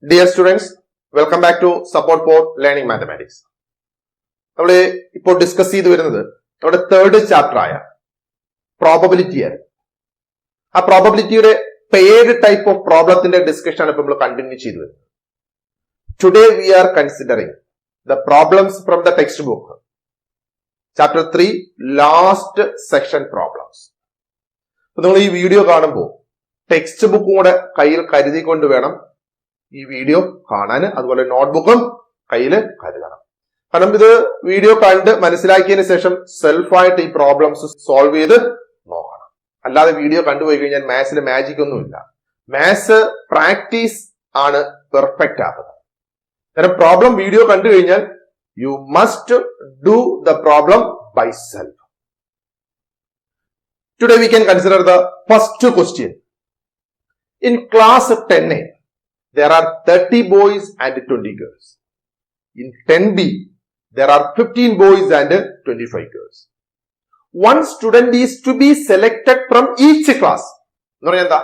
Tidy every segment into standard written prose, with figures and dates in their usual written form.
Dear students, welcome back to Support for Learning Mathematics. നമ്മൾ ഇപ്പോൾ discuss ചെയ്തു വരുന്നത് നമ്മുടെ തേർഡ് ചാപ്റ്റർ ആയ പ്രോബബിലിറ്റി ആണ്. ആ പ്രോബബിലിറ്റിയുടെ പെയർഡ് ടൈപ്പ് ഓഫ് പ്രോബ്ലത്തിന്റെ ഡിസ്കഷൻ ആണ് ഇപ്പോൾ നമ്മൾ കണ്ടിന്യൂ ചെയ്തു വരുന്നത്. Today we are considering the problems from the text book chapter 3 last section problems. നിങ്ങൾ ഈ വീഡിയോ കാണുമ്പോൾ ടെക്സ്റ്റ് ബുക്കും കൂടെ കയ്യിൽ കരുതിക്കൊണ്ട് വേണം ഈ വീഡിയോ കാണാൻ. അതുപോലെ നോട്ട്ബുക്കും കയ്യിൽ കരുതണം. കാരണം ഇത് വീഡിയോ കണ്ട് മനസ്സിലാക്കിയതിന് ശേഷം സെൽഫായിട്ട് ഈ പ്രോബ്ലംസ് സോൾവ് ചെയ്ത് നോക്കണം. അല്ലാതെ വീഡിയോ കണ്ടുപോയി കഴിഞ്ഞാൽ മാത്സിൽ മാജിക് ഒന്നുമില്ല. മാത്സ് പ്രാക്ടീസ് ആണ് പെർഫെക്റ്റ് ആകുന്നത്. കാരണം പ്രോബ്ലം വീഡിയോ കണ്ടു കഴിഞ്ഞാൽ you must do the problem by self. Today we can consider the first question. In class 10A, there are 30 boys and 20 girls. In 10B, there are 15 boys and 25 girls. One student is to be selected from each class. എന്ന് പറഞ്ഞാൽ എന്താ?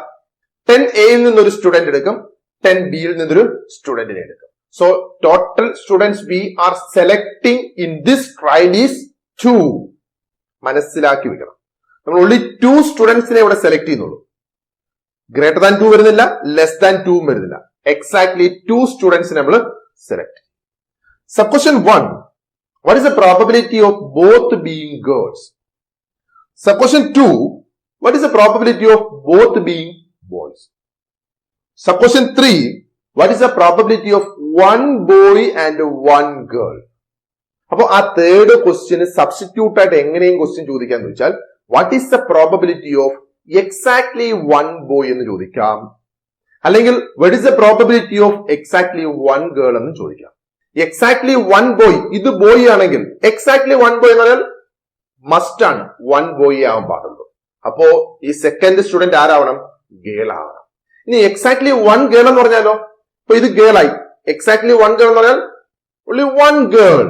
10Aയിൽ നിന്നൊരു student എടുക്കും, 10Bയിൽ നിന്നൊരു സ്റ്റുഡന്റിനെ എടുക്കും. So, total students we are selecting in this trial is 2. മനസ്സിലാക്കി വെക്കണം. നമ്മൾ only 2 സ്റ്റുഡൻസിനെ ഇവിടെ സെലക്ട് ചെയ്യുന്നുള്ളൂ. ഗ്രേറ്റർ ദാൻ 2 വരുന്നില്ല, ലെസ് ദാൻ 2 വരുന്നില്ല. എക്സാക്ട്ലി 2 സ്റ്റുഡൻസിനെ നമ്മൾ select. Sub question 1, what is the probability of both being girls? Sub question 2, what is the probability of both being boys? Sub question 3, what is the probability of 1 boy and 1 girl? അപ്പൊ ആ third question substitute ആയിട്ട് എങ്ങനെയും question ചോദിക്കാന്ന് വെച്ചാൽ what is the probability of exactly 1 boy എന്ന് ചോദിക്കാം, അല്ലെങ്കിൽ what is the probability of exactly 1 girl എന്ന് ചോദിക്കാം. എക്സാക്ട്ലി 1 ബോയ്, ഇത് ബോയ് ആണെങ്കിൽ എക്സാക്ട്ലി 1 ബോയ് എന്ന് പറഞ്ഞാൽ മസ്റ്റ് ആണ് 1 ബോയ് ആവാൻ പാടുള്ളൂ. അപ്പോ ഈ സെക്കൻഡ് സ്റ്റുഡന്റ് ആരാവണം? ഗേൾ ആവണം. ഇനി എക്സാക്ട്ലി 1 ഗേൾ എന്ന് പറഞ്ഞാലോ, അപ്പൊ ഇത് ഗേൾ ആയി. എക്സാക്ട്ലി 1 ഗേൾ എന്ന് പറഞ്ഞാൽ only 1 ഗേൾ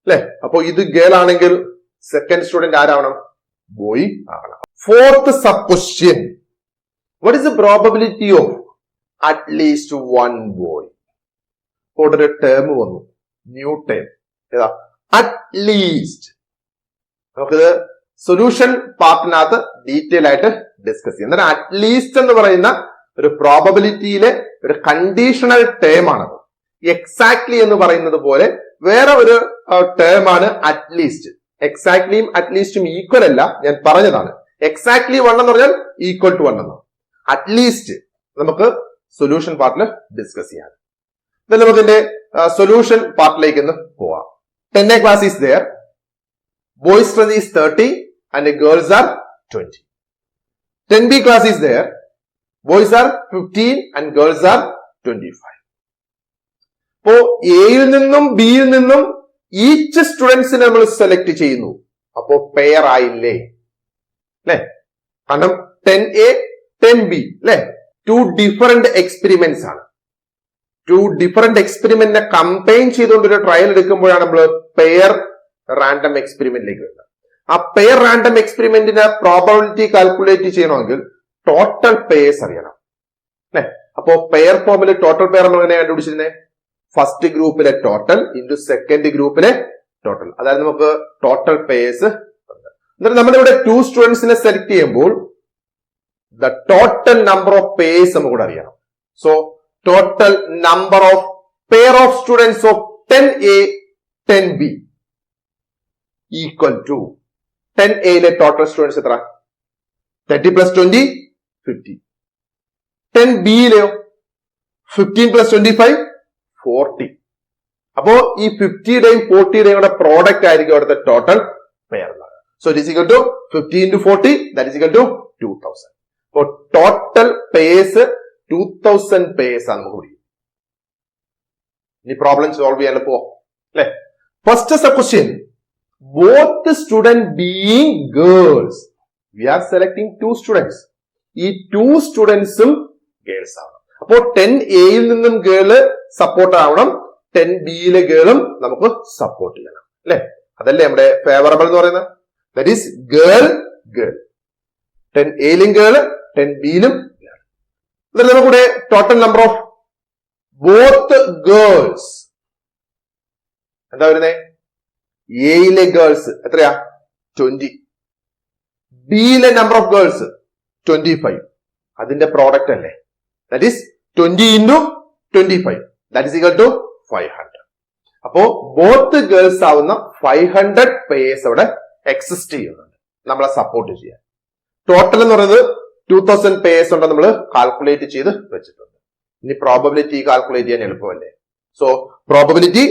അല്ലെ? അപ്പോ ഇത് ഗേൾ ആണെങ്കിൽ സെക്കൻഡ് സ്റ്റുഡന്റ് ആരാവണം? ബോയ് ആവണം. Fourth sub question, what is the probability of at least 1 boy? ഒരു ടേം വന്നു, ന്യൂ ടേം. ഏതാ? at least. നമുക്കിത് സൊല്യൂഷൻ പാർട്ടിനകത്ത് ഡീറ്റെയിൽ ആയിട്ട് ഡിസ്കസ് ചെയ്യാം. എന്നാൽ അറ്റ്ലീസ്റ്റ് എന്ന് പറയുന്ന ഒരു പ്രോബബിലിറ്റിയിലെ ഒരു കണ്ടീഷണൽ ടേം ആണ്. എക്സാക്ട്ലി എന്ന് പറയുന്നത് പോലെ വേറെ ഒരു ടേം ആണ് അറ്റ്ലീസ്റ്റ്. എക്സാക്ട്ലിയും അറ്റ്ലീസ്റ്റും ഈക്വൽ അല്ല, ഞാൻ പറഞ്ഞതാണ്. എക്സാക്ട്ലി 1 എന്ന് പറഞ്ഞാൽ ഈക്വൽ ടു 1 എന്നാണ്. അറ്റ്ലീസ്റ്റ് നമുക്ക് സൊല്യൂഷൻ പാർട്ടിൽ ഡിസ്കസ് ചെയ്യാം. നമുക്ക് ഇതിന്റെ സൊല്യൂഷൻ പാർട്ടിലേക്ക് പോവാം. 10A class is there. Boys strength is 30 and girls are 20. 10B class is there. Boys are 15 and girls are 25. അപ്പോ എയിൽ നിന്നും ബിയിൽ നിന്നും ഈച്ച് സ്റ്റുഡൻസിനെ നമ്മൾ സെലക്ട് ചെയ്യുന്നു. അപ്പോ പെയർ ആയില്ലേ അല്ലെ? കാരണം 10A 10B അല്ലെ, 2 ഡിഫറെന്റ് എക്സ്പെരിമെന്റ്സ് ആണ്. 2 ഡിഫറെന്റ് എക്സ്പെരിമെന്റിനെ കമ്പൈൻ ചെയ്തുകൊണ്ട് ഒരു ട്രയൽ എടുക്കുമ്പോഴാണ് നമ്മൾ പെയർ റാൻഡം എക്സ്പെരിമെന്റിലേക്ക് വരുന്നത്. ആ പെയർ റാൻഡം എക്സ്പെരിമെന്റിന്റെ പ്രോബബിലിറ്റി കാൽക്കുലേറ്റ് ചെയ്യണമെങ്കിൽ ടോട്ടൽ പെയർസ് അറിയണം അല്ലെ? അപ്പോ പെയർ ഫോമിൽ ടോട്ടൽ പെയർ നമ്മൾ എങ്ങനെ കണ്ടുപിടിച്ചിരുന്നേ? ഫസ്റ്റ് ഗ്രൂപ്പിലെ ടോട്ടൽ ഇൻറ്റു സെക്കൻഡ് ഗ്രൂപ്പിലെ ടോട്ടൽ. അതായത് നമുക്ക് ടോട്ടൽ പെയർസ്. എന്നിട്ട് നമ്മളിവിടെ 2 സ്റ്റുഡൻസിനെ സെലക്ട് ചെയ്യുമ്പോൾ the total number of pairs നമുക്ക് അറിയണം. So total number of pair of students of 10A 10B equal to 10Aയിലെ ടോട്ടൽ സ്റ്റുഡൻസ് എത്ര? 30 + 20 50. 10Bയിലെയോ 15 + 25 40. അപ്പോ ഈ 50യുടെയും 40യുടെയും കൂടെ പ്രോഡക്റ്റ് ആയിരിക്കും അവിടുത്തെ total pair. So it is equal to 50 into 40, that is equal to 2000. So total pairs 2000 pairs ആണ് നമുക്ക് പഠിക്കും. ഇനി പ്രോബ്ലം സോൾവ് ചെയ്യാൻ പോവാം അല്ലെ? First sub question, both student being girls, we are selecting 2 students. ഈ 2 സ്റ്റുഡൻസും ഗേൾസ് ആവണം. അപ്പോ 10Aയിൽ നിന്നും ഗേള് സപ്പോർട്ട് ആവണം, 10Bയിലെ ഗേളും നമുക്ക് സപ്പോർട്ട് ചെയ്യണം അല്ലെ? അതല്ലേ നമ്മുടെ ഫേവറബിൾ എന്ന് പറയുന്നത്. That is girl, girl. 10Aയിലും ഗേള്, 10Bയിലും ഗേൾ. എന്നിട്ട് നമുക്കിവിടെ total number of both both girls എന്താ വരുന്നേ? എയിലെ ഗേൾസ് എത്രയാ? 20. ബിയിലെ നമ്പർ ഓഫ് ഗേൾസ് 25. അതിന്റെ പ്രോഡക്റ്റ് അല്ലേ? That is 20 into 25. That is equal to 500. അപ്പോ ബോത്ത് ഗേൾസ് ആവുന്ന 500 പേഴ്സ് അവിടെ എക്സിസ്റ്റ് ചെയ്യുന്നുണ്ട് നമ്മളെ സപ്പോർട്ട് ചെയ്യാൻ. ടോട്ടൽ എന്ന് പറയുന്നത് 2000 പേഴ്സ് ഉണ്ട് നമ്മൾ കാൽക്കുലേറ്റ് ചെയ്ത് വെച്ചിട്ടുണ്ട്. ഇനി പ്രോബബിലിറ്റി കാൽക്കുലേറ്റ് ചെയ്യാൻ എളുപ്പമല്ലേ? So probability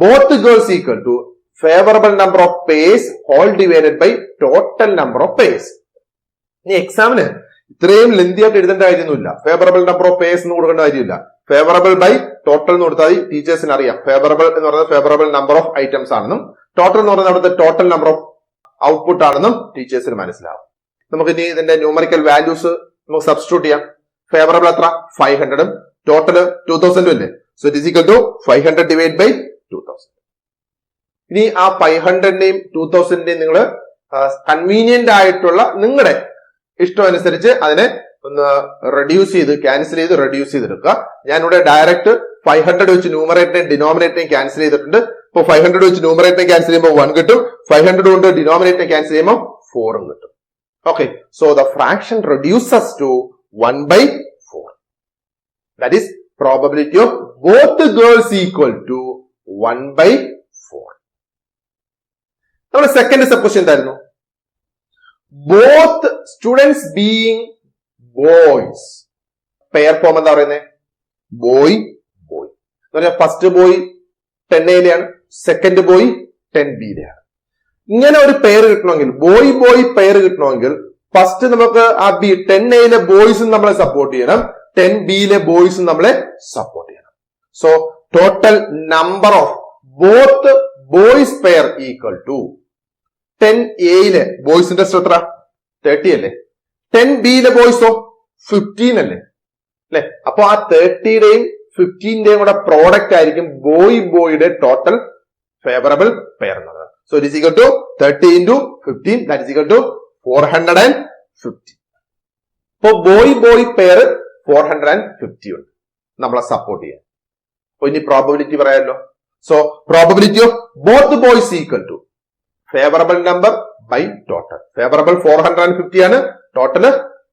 both girls equal to favourable number of pairs whole divided by total number of pairs. ഇനി എക്സാമിന് ഇത്രയും ലെന്തി ആയിട്ട് എഴുതേണ്ട കാര്യമൊന്നുമില്ല. ഫേവറബിൾ നമ്പർ ഓഫ് പേഴ്സ് എന്ന് കൊടുക്കേണ്ട കാര്യമില്ല. ഫേവറബിൾ ബൈ ടോട്ടൽ എന്ന് കൊടുത്താൽ ടീച്ചേഴ്സിന് അറിയാം. ഫേവറബിൾ എന്ന് പറയുന്നത് ഫേവറബിൾ നമ്പർ ഓഫ് ഐറ്റംസ് ആണെന്നും ടോട്ടൽ എന്ന് പറയുന്നത് അവിടുത്തെ ടോട്ടൽ നമ്പർ ഓഫ് ഔട്ട്പുട്ട് ആണെന്നും ടീച്ചേഴ്സിന് മനസ്സിലാവും. നമുക്ക് ഇനി ഇതിന്റെ ന്യൂമറിക്കൽ വാല്യൂസ് നമുക്ക് സബ്സ്റ്റിറ്റ്യൂട്ട് ചെയ്യാം. ഫേവറബിൾ എത്ര? 500 ടോട്ടൽ 2000 അല്ലേ? So it is equal to 500 divide by 2000. ഇനി ആ 500ന്റെയും 2000ന്റെയും നിങ്ങൾ കൺവീനിയന്റ് ആയിട്ടുള്ള നിങ്ങളുടെ ഇഷ്ടം അനുസരിച്ച് അതിനെ ഒന്ന് ക്യാൻസൽ ചെയ്ത് റെഡ്യൂസ് ചെയ്തെടുക്കുക. ഞാനിവിടെ ഡയറക്റ്റ് 500 വെച്ച് ന്യൂമറേറ്ററിനെയും ഡിനോമിനേറ്ററിനെയും ക്യാൻസൽ ചെയ്തിട്ടുണ്ട്. ഇപ്പൊ 500 വെച്ച് ന്യൂമറേറ്ററിനെ ക്യാൻസൽ ചെയ്യുമ്പോൾ 1 കിട്ടും. 500 കൊണ്ട് ഡിനോമിനേറ്ററിനെ ക്യാൻസൽ ചെയ്യുമ്പോൾ 4 കിട്ടും. Okay, so the fraction reduces to 1/4. That is probability of both girls equal to 1/4. നമ്മുടെ സെക്കൻഡ് സപ്പോസ് എന്തായിരുന്നു? Both students being boys. Pair form എന്താ പറയുന്നത്? ബോയ് ബോയ് എന്ന് പറഞ്ഞാൽ ഫസ്റ്റ് ബോയ് 10Aയിലെയാണ്, സെക്കൻഡ് ബോയ് 10Bയിലെയാണ്. ഇങ്ങനെ ഒരു പെയർ കിട്ടണമെങ്കിൽ, ബോയ് ബോയ് പെയർ കിട്ടണമെങ്കിൽ ഫസ്റ്റ് നമുക്ക് ആ 10Aയിലെ ബോയ്സും നമ്മളെ സപ്പോർട്ട് ചെയ്യണം, 10Bയിലെ ബോയ്സും നമ്മളെ സപ്പോർട്ട് ചെയ്യണം. So total number of both boys pair equal to 10Aയിലെ ബോയ്സിന്റെ എത്ര? 30 അല്ലേ? 10Bയിലെ ബോയ്സോ 15 അല്ലേ? അപ്പൊ ആ 30യുടെയും 15ന്റെയും കൂടെ പ്രോഡക്റ്റ് ആയിരിക്കും ബോയ് ബോയുടെ ടോട്ടൽ ഫേവറബിൾ പെയർ എന്നുള്ളത്. So it is equal to 30 into 15, that is equal to 450. അപ്പൊ ബോയ് ബോയ് പെയർ 450 ഉണ്ട് നമ്മളെ സപ്പോർട്ട് ചെയ്യാൻ. അപ്പൊ ഇനി പ്രോബബിലിറ്റി പറയാമല്ലോ. So probability of both boys equal to favourable number by total. Favourable 450 ആണ്, ടോട്ടൽ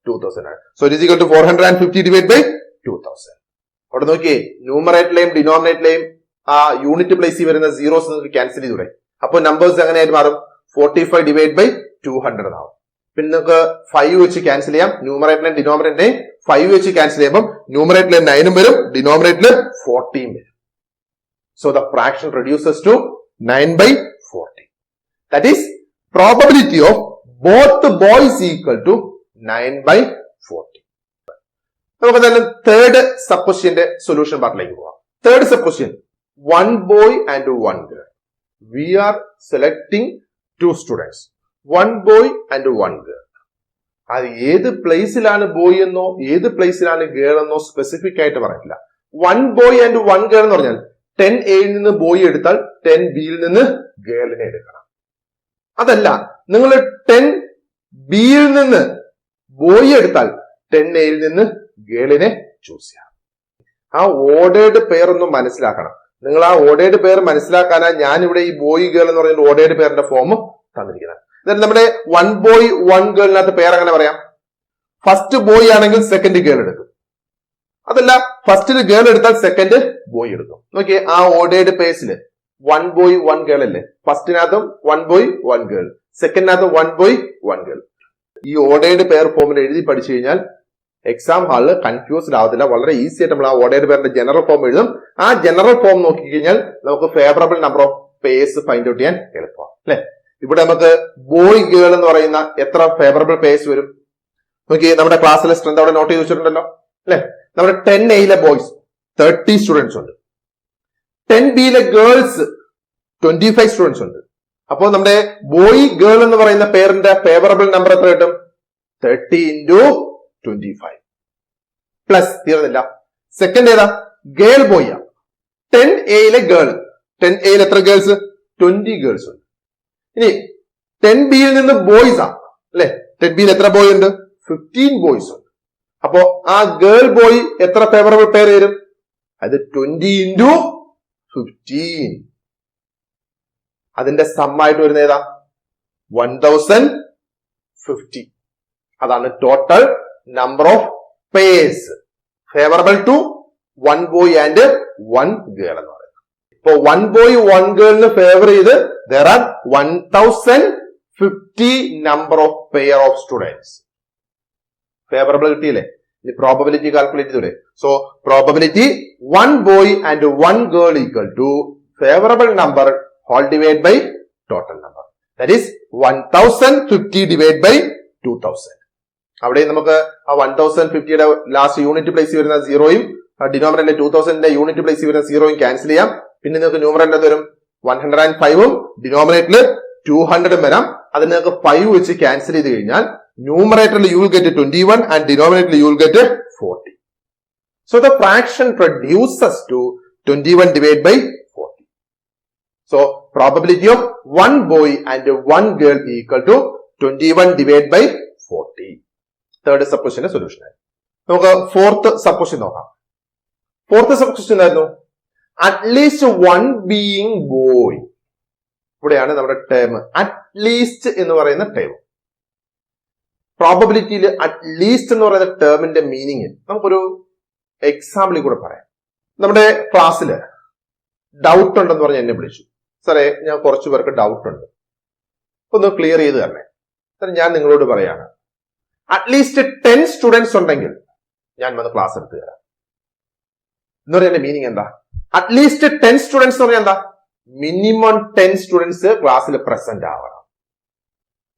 2000 ആണ്. So it is equal to 450 divide by 2000. അവിടെ നോക്കിയേ, ന്യൂമറേറ്ററിലെയും ഡിനോമിനേറ്ററിലെയും ആ യൂണിറ്റ് പ്ലേസിൽ വരുന്ന സീറോസ് നിങ്ങൾക്ക് ക്യാൻസൽ ചെയ്തൂടെ? അപ്പൊ നമ്പേഴ്സ് എങ്ങനെയായിട്ട് മാറും? 45 ഡിവൈഡ് ബൈ 200 ആവും. പിന്നെ നിങ്ങൾക്ക് 5 വെച്ച് ക്യാൻസൽ ചെയ്യാം. ന്യൂമറേറ്ററിലെയും ഡിനോമിനേറ്ററിനെയും 5 വെച്ച് ക്യാൻസൽ ചെയ്യുമ്പോൾ ന്യൂമറേറ്ററിലെ 9 വരും, ഡിനോമിനേറ്ററിൽ 14 വരും. So the fraction reduces to 9/40. That is probability of both boys equal to 9/40. നമുക്ക് എന്തായാലും തേർഡ് സപ്പോസിഷന്റെ സൊല്യൂഷൻ പാർട്ടിലേക്ക് പോവാം. Third supposition, 1 boy and 1 girl. We are selecting 2 students, 1 boy and 1 girl. അത് ഏത് പ്ലേസിലാണ് ബോയ് എന്നോ ഏത് പ്ലേസിലാണ് ഗേൾ എന്നോ സ്പെസിഫിക് ആയിട്ട് പറഞ്ഞില്ല. 1 boy and 1 girl എന്ന് പറഞ്ഞാൽ 10Aയിൽ നിന്ന് ബോയ് എടുത്താൽ 10Bയിൽ നിന്ന് ഗേളിനെ എടുക്കണം. അതല്ല, നിങ്ങൾ 10Bയിൽ നിന്ന് ബോയ് എടുത്താൽ 10Aയിൽ നിന്ന് ഗേളിനെ ചൂസ് ചെയ്യാം. ആ ഓർഡേർഡ് പെയർ ഒന്നും മനസ്സിലാക്കണം. നിങ്ങൾ ആ ഓർഡേർഡ് പെയർ മനസ്സിലാക്കാനാണ് ഞാനിവിടെ ഈ ബോയ് ഗേൾ എന്ന് പറയുന്ന ഓർഡേർഡ് പെയറിന്റെ ഫോം തന്നിരിക്കുന്നത്. എന്നിട്ട് നമ്മുടെ 1 boy 1 ഗേളിനകത്ത് പെയർ അങ്ങനെ പറയാം. ഫസ്റ്റ് ബോയ് ആണെങ്കിൽ സെക്കൻഡ് ഗേൾ എടുക്കും. അതല്ല, ഫസ്റ്റിൽ ഗേൾ എടുത്താൽ സെക്കൻഡ് ബോയ് എടുക്കും. നോക്കിയേ, ആ ഓർഡേർഡ് പേഴ്സിൽ 1 boy 1 girl അല്ലേ? ഫസ്റ്റിനകത്തും 1 boy 1 girl, സെക്കൻഡിനകത്തും 1 boy 1 girl. ഈ ഓർഡേർഡ് പെയർ ഫോമിൽ എഴുതി പഠിച്ചു കഴിഞ്ഞാൽ എക്സാം ഹാളിൽ കൺഫ്യൂസ്ഡ് ആവത്തില്ല. വളരെ ഈസി ആയിട്ട് നമ്മൾ ആ ഓർഡേർഡ് പെയറിന്റെ ജനറൽ ഫോം എഴുതും. ആ ജനറൽ ഫോം നോക്കിക്കഴിഞ്ഞാൽ നമുക്ക് favourable number of purse find out ചെയ്യാൻ എളുപ്പമാണ് അല്ലെ? ഇവിടെ നമുക്ക് ബോയ് ഗേൾ എന്ന് പറയുന്ന എത്ര ഫേവറബിൾ പേഴ്സ് വരും നോക്കി. നമ്മുടെ ക്ലാസ്സിലെ സ്ട്രെങ്ത് അവിടെ നോട്ട് ചെയ്ത് വെച്ചിട്ടുണ്ടല്ലോ അല്ലെ? നമ്മുടെ 10Aയിലെ ബോയ്സ് 30 സ്റ്റുഡൻസ് ഉണ്ട്, 10Bയിലെ ഗേൾസ് 25 സ്റ്റുഡൻസ് ഉണ്ട്. അപ്പോൾ നമ്മുടെ ബോയ് ഗേൾ എന്ന് പറയുന്ന പേരിന്റെ ഫേവറബിൾ നമ്പർ എത്ര കിട്ടും? 30 into 25 പ്ലസ് തീർന്നില്ല. സെക്കൻഡ് ഏതാ? ഗേൾ ബോയ് ആ. 10Aയിലെ ഗേൾ, 10Aയിൽ എത്ര ഗേൾസ്? 20 ഗേൾസ് ഉണ്ട്. ഇനി 10Bയിൽ നിന്ന് ബോയ്സ് ആ അല്ലെ? 10Bയിൽ എത്ര ബോയ് ഉണ്ട്? 15 ബോയ്സ് ഉണ്ട്. അപ്പോ ആ ഗേൾ ബോയ് എത്ര ഫേവറബിൾ പെയർ വരും? അത് 20 into 15. അതിന്റെ സമ്മായിട്ട് വരുന്ന ഏതാ? 1050. അതാണ് total number of pairs favourable to 1 boy and 1 girl എന്ന് പറയുന്നത്. ഇപ്പൊ 1 boy 1 girlന് ഫേവർ ചെയ്ത് there are 1050 number of pair of students. Favourable കിട്ടിയില്ലേ? ഇനി പ്രോബബിലിറ്റി കാൽക്കുലേറ്റ് ചെയ്തൂടെ? So probability 1 boy and 1 girl equal to favourable number whole divide by total number. That is 1050 divide by 2000. അവിടെ നമുക്ക് ആ 1050യുടെ ലാസ്റ്റ് യൂണിറ്റ് പ്ലേസ് വരുന്ന സീറോയും ഡിനോമിനേറ്ററിലെ 2000ന്റെ unit place വരുന്ന സീറോയും cancel ചെയ്യാം. പിന്നെ നിങ്ങൾക്ക് ന്യൂമറേറ്ററിൽ വരും 105ഉം ഡിനോമിനേറ്ററിൽ 200 വരാം. അതിന് നിങ്ങൾക്ക് 5 വെച്ച് ക്യാൻസൽ ചെയ്ത് കഴിഞ്ഞാൽ ന്യൂമറേറ്ററിൽ യു വിൽ ഗെറ്റ് 21 and ഡിനോമിനേറ്ററിൽ U will get 40. So the fraction reduces to 21 divided by 40. So probability of 1 boy and 1 girl equal to 21 divided by 40. Third sub ക്വസ്റ്റ്യന്റെ സൊല്യൂഷൻ ആയി. നമുക്ക് ഫോർത്ത് സബ് ക്വസ്റ്റ്യൻ നോക്കാം. Fourth sub question എന്തായിരുന്നു? At least 1 being boy. ഇവിടെയാണ് നമ്മുടെ term at least എന്ന് പറയുന്ന term. പ്രോബബിലിറ്റിയിൽ at least എന്ന് പറയുന്ന ടേമിന്റെ മീനിങ് നമുക്കൊരു എക്സാമ്പിളിൽ കൂടെ പറയാം. നമ്മുടെ ക്ലാസ്സിൽ ഡൗട്ട് ഉണ്ടെന്ന് പറഞ്ഞ് എന്നെ വിളിച്ചു. സാറേ, ഞാൻ കുറച്ചു പേർക്ക് ഡൗട്ട് ഉണ്ട്, ഒന്ന് ക്ലിയർ ചെയ്ത് തരണേ. സാറേ, ഞാൻ നിങ്ങളോട് പറയാണ് അറ്റ്ലീസ്റ്റ് 10 സ്റ്റുഡൻസ് ഉണ്ടെങ്കിൽ ഞാൻ വന്ന് ക്ലാസ് എടുത്ത് തരാം എന്ന് പറയുന്ന മീനിങ് എന്താ? അറ്റ്ലീസ്റ്റ് 10 സ്റ്റുഡൻസ് എന്ന് പറഞ്ഞാൽ എന്താ? മിനിമം 10 സ്റ്റുഡൻസ് ക്ലാസ്സിൽ പ്രസന്റ് ആവണം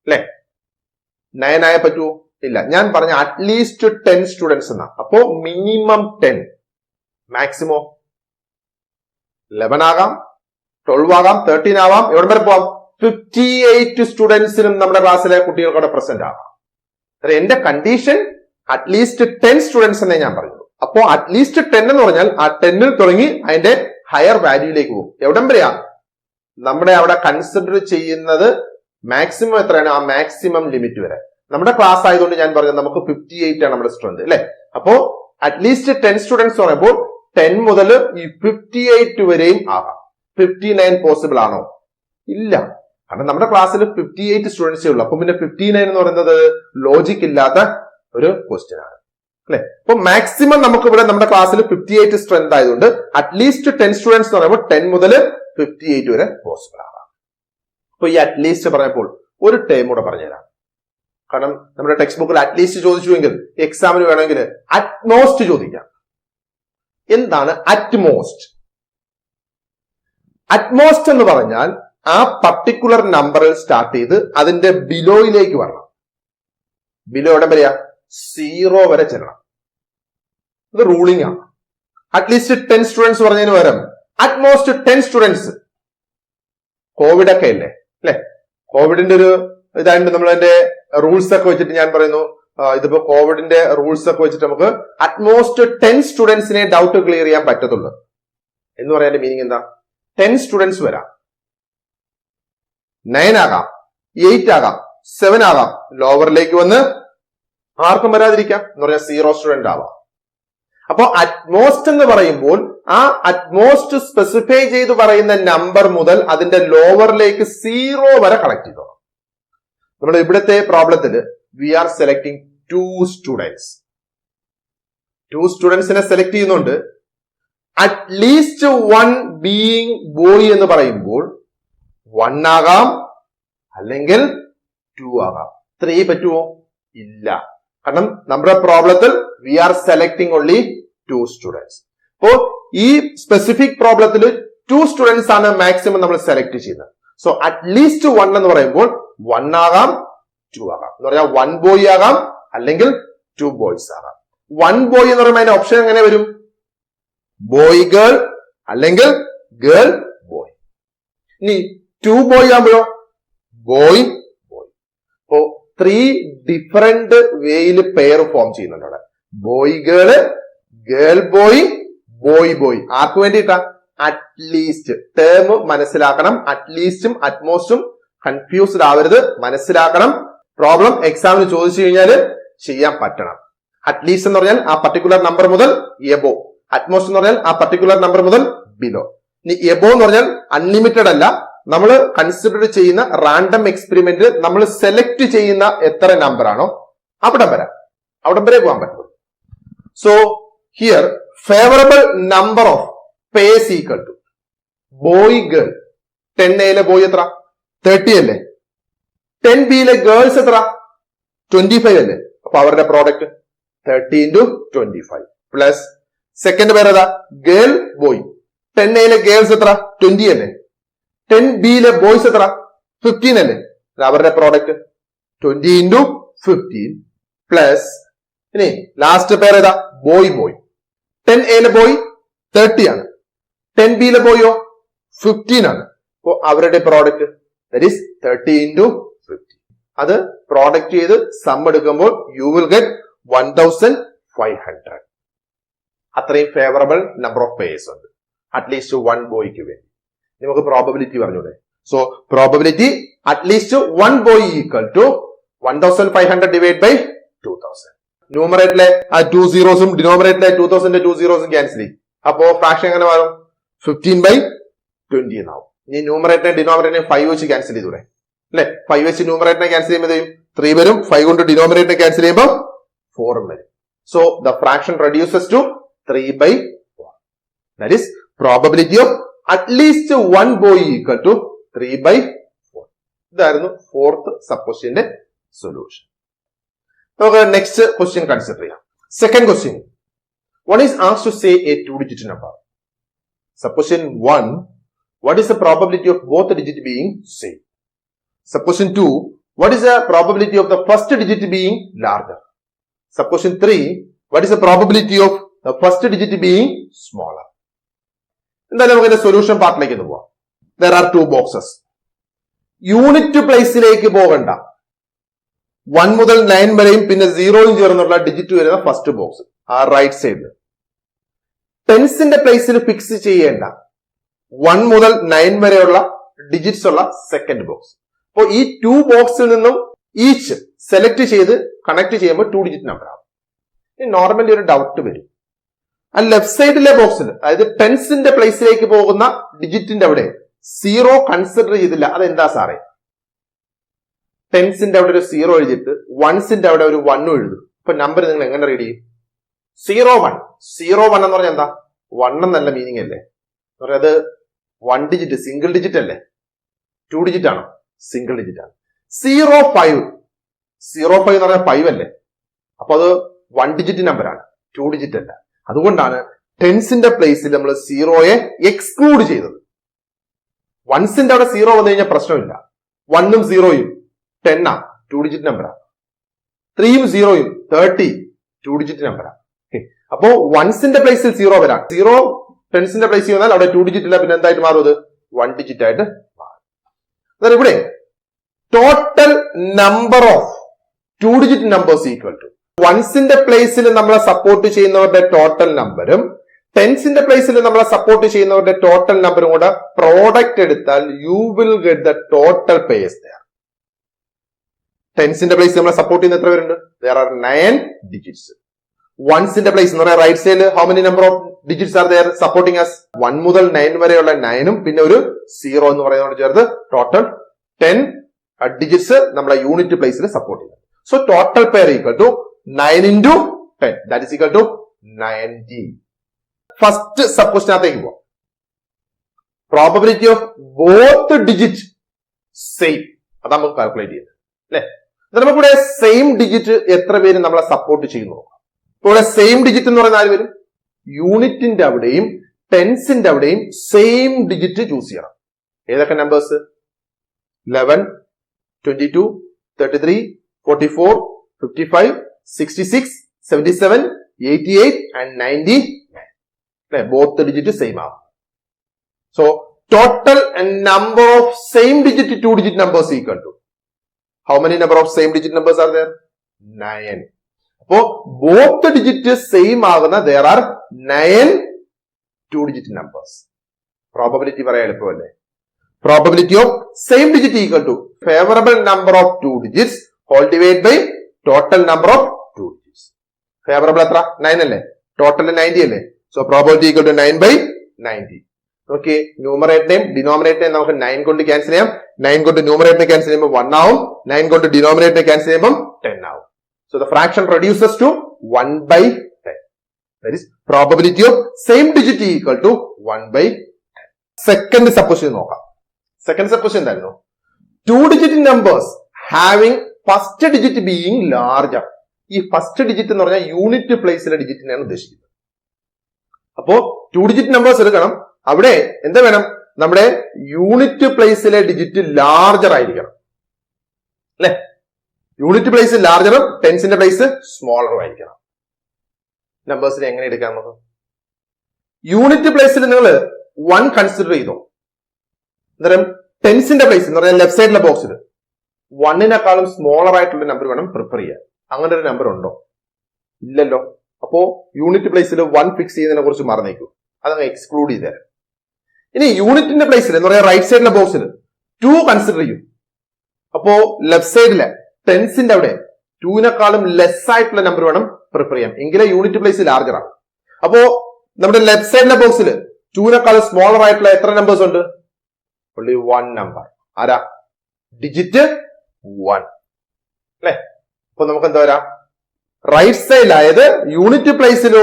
അല്ലെ? 9 ആയ പറ്റുമോ? ഇല്ല. ഞാൻ പറഞ്ഞ അറ്റ്ലീസ്റ്റ് 10 സ്റ്റുഡൻസ് എന്നാ. അപ്പോ മിനിമം 10, മാക്സിമം 11 ആകാം, 12 ആകാം, 13 ആവാം, എവിടെ വരെ പോവാം? 58 സ്റ്റുഡൻസിനും നമ്മുടെ ക്ലാസ്സിലെ കുട്ടികൾക്കവിടെ പ്രസന്റ് ആവാം. എന്റെ കണ്ടീഷൻ അറ്റ്ലീസ്റ്റ് 10 സ്റ്റുഡൻസ് എന്നേ ഞാൻ പറയുള്ളൂ. അപ്പോ അറ്റ്ലീസ്റ്റ് 10 എന്ന് പറഞ്ഞാൽ ആ 10ൽ തുടങ്ങി അതിന്റെ ഹയർ വാല്യൂയിലേക്ക് പോകും. എവിടം വരെയാ? നമ്മുടെ അവിടെ കൺസിഡർ ചെയ്യുന്നത് മാക്സിമം എത്രയാണ്? ആ മാക്സിമം ലിമിറ്റ് വരെ. നമ്മുടെ ക്ലാസ് ആയതുകൊണ്ട് ഞാൻ പറഞ്ഞത് നമുക്ക് 58 ആണ് നമ്മുടെ സ്ട്രെങ്ത് അല്ലെ? അപ്പോ അറ്റ്ലീസ്റ്റ് 10 സ്റ്റുഡൻസ് പറയുമ്പോൾ 10 മുതൽ ഈ 58 വരെയും ആകാം. 59 പോസിബിൾ ആണോ? ഇല്ല. കാരണം നമ്മുടെ ക്ലാസ്സിൽ 58 സ്റ്റുഡൻസേ ഉള്ളൂ. അപ്പൊ പിന്നെ 59 എന്ന് പറയുന്നത് ലോജിക് ഇല്ലാത്ത ഒരു ക്വസ്റ്റ്യൻ ആണ് അല്ലെ? അപ്പൊ മാക്സിമം നമുക്ക് ഇവിടെ നമ്മുടെ ക്ലാസ്സിൽ 58 സ്ട്രെങ്ത് ആയതുകൊണ്ട് അറ്റ്ലീസ്റ്റ് 10 സ്റ്റുഡൻസ് എന്ന് പറയുമ്പോൾ 10 മുതൽ 58 വരെ പോസിബിൾ ആകാം. അപ്പൊ ഈ അറ്റ്ലീസ്റ്റ് പറഞ്ഞപ്പോൾ ഒരു ടേം കൂടെ പറഞ്ഞുതരാം. കാരണം നമ്മുടെ ടെക്സ്റ്റ് ബുക്കിൽ അറ്റ്ലീസ്റ്റ് ചോദിച്ചുവെങ്കിൽ എക്സാമിന് വേണമെങ്കിൽ അറ്റ്മോസ്റ്റ് ചോദിക്കാം. എന്താണ് അറ്റ്മോസ്റ്റ്? അറ്റ്മോസ്റ്റ് എന്ന് പറഞ്ഞാൽ ആ പർട്ടിക്കുലർ നമ്പറിൽ സ്റ്റാർട്ട് ചെയ്ത് അതിന്റെ ബിലോയിലേക്ക് വരണം. ബിലോ എവിടെ വരെയാ? 0 വരെ ചെല്ലണം. ഇത് റൂളിംഗ് ആണ്. അറ്റ്ലീസ്റ്റ് 10 സ്റ്റുഡൻസ് പറഞ്ഞതിന് പകരം അറ്റ്മോസ്റ്റ് 10 സ്റ്റുഡൻസ്. കോവിഡ് ഒക്കെ അല്ലേ അല്ലെ? കോവിഡിന്റെ ഒരു ഇതായിട്ട് നമ്മൾ അതിന്റെ റൂൾസ് ഒക്കെ വെച്ചിട്ട് ഞാൻ പറയുന്നു, ഇതിപ്പോ കോവിഡിന്റെ റൂൾസ് ഒക്കെ വെച്ചിട്ട് നമുക്ക് അറ്റ്മോസ്റ്റ് 10 സ്റ്റുഡൻസിനെ ഡൗട്ട് ക്ലിയർ ചെയ്യാൻ പറ്റത്തുള്ളൂ എന്ന് പറയാൻ മീനിങ് എന്താ? 10 സ്റ്റുഡൻസ് വരാം, 9 ആകാം, 8 ആകാം, 7 ആകാം, ലോവറിലേക്ക് വന്ന് ആർക്കും വരാതിരിക്കാം എന്ന് പറഞ്ഞാൽ 0 സ്റ്റുഡന്റ് ആവാം. അപ്പോ അറ്റ്മോസ്റ്റ് എന്ന് പറയുമ്പോൾ ആ അറ്റ്മോസ്റ്റ് സ്പെസിഫൈ ചെയ്ത് പറയുന്ന നമ്പർ മുതൽ അതിന്റെ ലോവറിലേക്ക് 0 വരെ കണക്ട് ചെയ്തോ. നമ്മുടെ ഇവിടുത്തെ പ്രോബ്ലത്തിൽ വി ആർ സെലക്ടിങ് 2 സ്റ്റുഡൻസ്. 2 സ്റ്റുഡൻസിനെ സെലക്ട് ചെയ്യുന്നുണ്ട്. അറ്റ്ലീസ്റ്റ് 1 ബീയിങ് ബോയ് എന്ന് പറയുമ്പോൾ 1 ആകാം, അല്ലെങ്കിൽ 2 ആകാം. 3 പറ്റുമോ? ഇല്ല. കാരണം നമ്മുടെ പ്രോബ്ലത്തിൽ we are selecting only 2 students. അപ്പോ ഈ സ്പെസിഫിക് പ്രോബ്ലത്തിൽ 2 സ്റ്റുഡൻസ് ആണ് മാക്സിമം നമ്മൾ സെലക്ട് ചെയ്യുന്നത്. സോ അറ്റ്ലീസ്റ്റ് 1 എന്ന് പറയുമ്പോൾ 1 ആകാം, 2 ആകാം. എന്ന് പറഞ്ഞാൽ 1 ബോയ് ആകാം, അല്ലെങ്കിൽ 2 ബോയ്സ് ആകാം. 1 ബോയ് എന്ന് പറയുമ്പോൾ അതിന്റെ ഓപ്ഷൻ എങ്ങനെ വരും? ബോയ് ഗേൾ അല്ലെങ്കിൽ ഗേൾ ബോയ്. ഇനി 2 ബോയ് ആകുമ്പോഴോ? Boy boy. അപ്പോ 3 ഡിഫറെന്റ് വേയിൽ പെയർ ഫോം ചെയ്യുന്നുണ്ട് അവിടെ. Boy girl, girl boy, boy boy. ആർക്ക് വേണ്ടിയിട്ടാ? അറ്റ്ലീസ്റ്റ്. ടേം മനസ്സിലാക്കണം. അറ്റ്ലീസ്റ്റും അറ്റ്മോസ്റ്റും കൺഫ്യൂസ്ഡ് ആവരുത്, മനസ്സിലാക്കണം. പ്രോബ്ലം എക്സാമിന് ചോദിച്ചു കഴിഞ്ഞാൽ ചെയ്യാൻ പറ്റണം. അറ്റ്ലീസ്റ്റ് എന്ന് പറഞ്ഞാൽ ആ പർട്ടിക്കുലർ നമ്പർ മുതൽ എബോ. അറ്റ്മോസ്റ്റ് എന്ന് പറഞ്ഞാൽ ആ പർട്ടിക്കുലർ നമ്പർ മുതൽ ബിലോ. ഇനി എബോ എന്ന് പറഞ്ഞാൽ അൺലിമിറ്റഡ് അല്ല, നമ്മൾ കൺസിഡർ ചെയ്യുന്ന റാൻഡം എക്സ്പെരിമെന്റ് നമ്മൾ സെലക്ട് ചെയ്യുന്ന എത്ര നമ്പർ ആണോ അവിടം വരെ പോകാൻ പറ്റും. So here favourable number of pairs equal to boy girl. 10A boy എത്ര? 30 അല്ലേ. 10B ഗേൾസ് എത്ര? 25 അല്ലേ. അപ്പൊ അവരുടെ പ്രോഡക്റ്റ് 30 into 25 പ്ലസ് സെക്കൻഡ് പേര് ഏതാ? Girl boy. 10A ഗേൾസ് എത്ര? 20 അല്ലേ. 10B ബോയ്സ് എത്ര? 15 അല്ലേ. അവരുടെ പ്രോഡക്റ്റ് 20 into 15 പ്ലസ് ഇനി ലാസ്റ്റ് പേര് ഏതാ? ബോയ്. 10A ബോയ് 30 ആണ്. 10B ബോയോ 15 ആണ്. അപ്പോ അവരുടെ പ്രോഡക്റ്റ് ദാറ്റ് ഈസ് 30 into 15. അത് പ്രോഡക്റ്റ് ചെയ്ത് സം എടുക്കുമ്പോൾ യു വിൽ ഗെറ്റ് 1500. അത്രയും ഫേവറബിൾ നമ്പർ ഓഫ് പേഴ്സ് ഉണ്ട് അറ്റ്ലീസ്റ്റ് 1 ബോയ്ക്ക് വേണ്ടി. നമുക്ക് പ്രോബബിലിറ്റി പറഞ്ഞൂടെ? So probability at least 1 boy equal to 1500 divide by 2000. ന്യൂമറേറ്ററിലെ ആ 2 സീറോസും ഡിനോമിനേറ്ററിലെ 2000 2 സീറോസും ക്യാൻസൽ ചെയ്യും. അപ്പോ ഫ്രാക്ഷൻ എങ്ങനെ മാറും? 15/20 എന്നാവും. ഇനി ന്യൂമറേറ്ററിനെ ഡിനോമിനേറ്ററിനെ 5 വെച്ച് ക്യാൻസൽ ചെയ്തൂടെ അല്ലെ? 5 വെച്ച് ന്യൂമറേറ്ററിനെ ക്യാൻസൽ ചെയ്യുമ്പോൾ 3 വരും. 5 കൊണ്ട് ഡിനോമിനേറ്ററിനെ ക്യാൻസൽ ചെയ്യുമ്പോൾ 4 വരും. So the fraction reduces to 3/4. That is probability of at least 1 boy equal to 3/4. ഇതായിരുന്നു ഫോർത്ത് സബ് ക്വസ്റ്റ്യന്റെ സൊല്യൂഷൻ. നമുക്ക് നെക്സ്റ്റ് ക്വസ്റ്റ്യൻ കൺസിഡർ ചെയ്യാം. Second question, one is asked to say a 2-digit number. Sub question 1, what is the probability of both the digit being same? Sub question 2, what is the probability of the first digit being larger? Sub question 3, what is the probability of the first digit being smaller? എന്തായാലും നമുക്ക് solution പാർട്ടിലേക്ക് പോവാം. There are 2 boxes. Unit പ്ലേസിലേക്ക് പോകണ്ട. 1 മുതൽ 9 വരെയും പിന്നെ 0യും ചേർന്നുള്ള digit വരുന്ന first box ആ റൈറ്റ് സൈഡിൽ. ടെൻസിന്റെ പ്ലേസിൽ ഫിക്സ് ചെയ്യേണ്ട 1 മുതൽ 9 വരെയുള്ള ഡിജിറ്റ്സ് ഉള്ള സെക്കൻഡ് ബോക്സ്. അപ്പോൾ ഈ 2 ബോക്സിൽ നിന്നും ഈച്ച് സെലക്ട് ചെയ്ത് കണക്ട് ചെയ്യുമ്പോൾ 2 ഡിജിറ്റ് നമ്പർ ആവും. ഇനി നോർമലി ഒരു ഡൗട്ട് വരും, ആ ലെഫ്റ്റ് സൈഡിലെ ബോക്സിൽ അതായത് ടെൻസിന്റെ പ്ലേസിലേക്ക് പോകുന്ന ഡിജിറ്റിന്റെ അവിടെ 0 കൺസിഡർ ചെയ്തില്ല, അതെന്താ സാറേ? ടെൻസിന്റെ അവിടെ ഒരു 0 എഴുതിയിട്ട് വൺസിന്റെ അവിടെ ഒരു 1 എഴുതും. അപ്പൊ നമ്പർ നിങ്ങൾ എങ്ങനെ റീഡ് ചെയ്യും? 01 എന്ന് പറഞ്ഞാൽ എന്താ? 1 എന്നല്ല മീനിങ് അല്ലേ? അത് 1 ഡിജിറ്റ് സിംഗിൾ ഡിജിറ്റ് അല്ലേ? 2 ഡിജിറ്റ് ആണോ? സിംഗിൾ ഡിജിറ്റ് ആണ്. 05 എന്ന് പറഞ്ഞാൽ 5 അല്ലേ? അപ്പൊ അത് 1 ഡിജിറ്റ് നമ്പർ ആണ്, 2 ഡിജിറ്റ് അല്ല. അതുകൊണ്ടാണ് ടെൻസിന്റെ പ്ലേസിൽ നമ്മൾ 0യെ എക്സ്ക്ലൂഡ് ചെയ്തത്. വൺസിന്റെ അവിടെ 0 വന്നു കഴിഞ്ഞാൽ പ്രശ്നമില്ല. 1ഉം 0യും 10 ആ, 2 ഡിജിറ്റ് നമ്പറാ. 3യും 0യും 30 2 ഡിജിറ്റ് നമ്പറാ. അപ്പോ വൺസിന്റെ പ്ലേസിൽ 0 വരാം. 0 ടെൻസിന്റെ പ്ലേസിൽ വന്നാൽ അവിടെ 2 ഡിജിറ്റ് ഇല്ല, പിന്നെ എന്തായിട്ട് മാറും? അത് 1 ഡിജിറ്റ് ആയിട്ട് മാറും. അതായത് ഇവിടെ total number of 2 digit numbers equal to വൺസിന്റെ പ്ലേസിൽ നമ്മളെ സപ്പോർട്ട് ചെയ്യുന്നവരുടെ ടോട്ടൽ നമ്പറും ടെൻസിന്റെ പ്ലേസിൽ നമ്മളെ സപ്പോർട്ട് ചെയ്യുന്നവരുടെ ടോട്ടൽ നമ്പറും കൂടെ പ്രോഡക്റ്റ് എടുത്താൽ you will get the total pairs there. ടെൻസിന്റെ പ്ലേസ് നമ്മളെ സപ്പോർട്ട് ചെയ്യുന്ന എത്ര പേരുണ്ട്? there are 9 digits. വൺസിന്റെ പ്ലേസ് എന്ന് പറയാം റൈറ്റ് സൈഡിൽ how many number of digits are there supporting us? 1 മുതൽ 9 വരെയുള്ള 9ഉം പിന്നെ ഒരു 0 എന്ന് പറയുന്നതോട് ചേർത്ത് ടോട്ടൽ 10 ഡിജിറ്റ്സ് നമ്മളെ യൂണിറ്റ് പ്ലേസിൽ സപ്പോർട്ട് ചെയ്യുന്നത്. So total pair equal to 9 into 10 that is equal to 90. First sub ക്വസ്റ്റ്യനകത്തേക്ക് പോവാം. Probability of both digit same, അതാ നമുക്ക് കാൽക്കുലേറ്റ് ചെയ്യുന്നത് അല്ലെ? നമുക്കിവിടെ സെയിം ഡിജിറ്റ് എത്ര പേര് നമ്മളെ സപ്പോർട്ട് ചെയ്യുന്നു? ഇവിടെ സെയിം ഡിജിറ്റ് എന്ന് പറയുന്ന ആര് വരും? യൂണിറ്റിന്റെ അവിടെയും ടെൻസിന്റെ അവിടെയും സെയിം ഡിജിറ്റ് ചൂസ് ചെയ്യണം. ഏതൊക്കെ numbers? 11, 22, 33, 44, 55, 66, 77, 88 and 99. Both digit same ആവും. So total number of same digit 2 digit numbers equal to how many number of same digit numbers are there? 9. അപ്പോ both ഡിജിറ്റ് സെയിം ആകുന്ന there are 9 2 digit numbers. Probability പറയാൻ എളുപ്പമല്ലേ? Probability of same digit equal to favourable number of 2 digits whole divide by total number of 2 digits. Favourable എത്ര? 9 അല്ലേ? Total 90 അല്ലേ? So probability equal to 9/90. Okay, ന്യൂമറേറ്ററിനെയും ഡിനോമിനേറ്ററിനെയും നമുക്ക് 9 കൊണ്ട് ക്യാൻസൽ ചെയ്യാം. 9 കൊണ്ട് ന്യൂമറേറ്ററിനെ ക്യാൻസൽ ചെയ്യുമ്പോൾ 1 ആവും. 9 കൊണ്ട് ഡിനോമിനേറ്ററിനെ ക്യാൻസൽ ചെയ്യുമ്പോൾ 10 ആവും. So the fraction reduces to 1/10. That is probability of same digit equal to 1/10. Second supposition നോക്കാം. സെക്കൻഡ് സപ്പോസിഷൻ എന്തായിരുന്നു? 2 digit numbers having first digit being larger. ഈ ഫസ്റ്റ് ഡിജിറ്റ് എന്ന് പറഞ്ഞാൽ യൂണിറ്റ് പ്ലേസിലെ ഡിജിറ്റിനെയാണ് ഉദ്ദേശിക്കുന്നത്. അപ്പോ 2 digit നമ്പേഴ്സ് എടുക്കണം. അവിടെ എന്താ വേണം? നമ്മുടെ യൂണിറ്റ് പ്ലേസിലെ ഡിജിറ്റ് ലാർജർ ആയിരിക്കണം അല്ലെ? യൂണിറ്റ് പ്ലേസ് ലാർജറും ടെൻസിന്റെ പ്ലേസ് സ്മോളറും ആയിരിക്കണം. നമ്പേഴ്സിനെ എങ്ങനെ എടുക്കാം നമുക്ക്? യൂണിറ്റ് പ്ലേസിൽ നിങ്ങൾ 1 കൺസിഡർ ചെയ്തോ. അന്നേരം ടെൻസിന്റെ പ്ലേസ് എന്ന് പറഞ്ഞാൽ ലെഫ്റ്റ് സൈഡിലെ ബോക്സിൽ 1-നേക്കാളും സ്മോളർ ആയിട്ടുള്ള നമ്പർ വേണം പ്രിഫർ ചെയ്യാൻ. അങ്ങനെ ഒരു നമ്പർ ഉണ്ടോ? ഇല്ലല്ലോ. അപ്പോ യൂണിറ്റ് പ്ലേസിൽ 1 ഫിക്സ് ചെയ്യുന്നതിനെ കുറിച്ച് മറന്നേക്കൂ. അതങ്ങ് എക്സ്ക്ലൂഡ് ചെയ്തേരാം. ഇനി യൂണിറ്റിന്റെ പ്ലേസിൽ എന്ന് പറയാം റൈറ്റ് സൈഡിലെ ബോക്സിൽ 2 കൺസിഡർ ചെയ്യും. അപ്പോ ലെഫ്റ്റ് സൈഡിലെ ടെൻസിന്റെ അവിടെ 2-നേക്കാളും ലെസ് ആയിട്ടുള്ള നമ്പർ വേണം പ്രിഫർ ചെയ്യാം. എങ്കിലേ യൂണിറ്റ് പ്ലേസ് ലാർജർ ആണ്. അപ്പോ നമ്മുടെ ലെഫ്റ്റ് സൈഡിലെ ബോക്സിൽ 2-നേക്കാളും സ്മോളർ ആയിട്ടുള്ള എത്ര നമ്പേഴ്സ് ഉണ്ട്? only 1 number. ആരാ? ഡിജിറ്റ് 1 അല്ലെ? അപ്പൊ നമുക്ക് എന്താ വരാം? റൈറ്റ് സൈഡിലായത് യൂണിറ്റ് പ്ലേസിൽ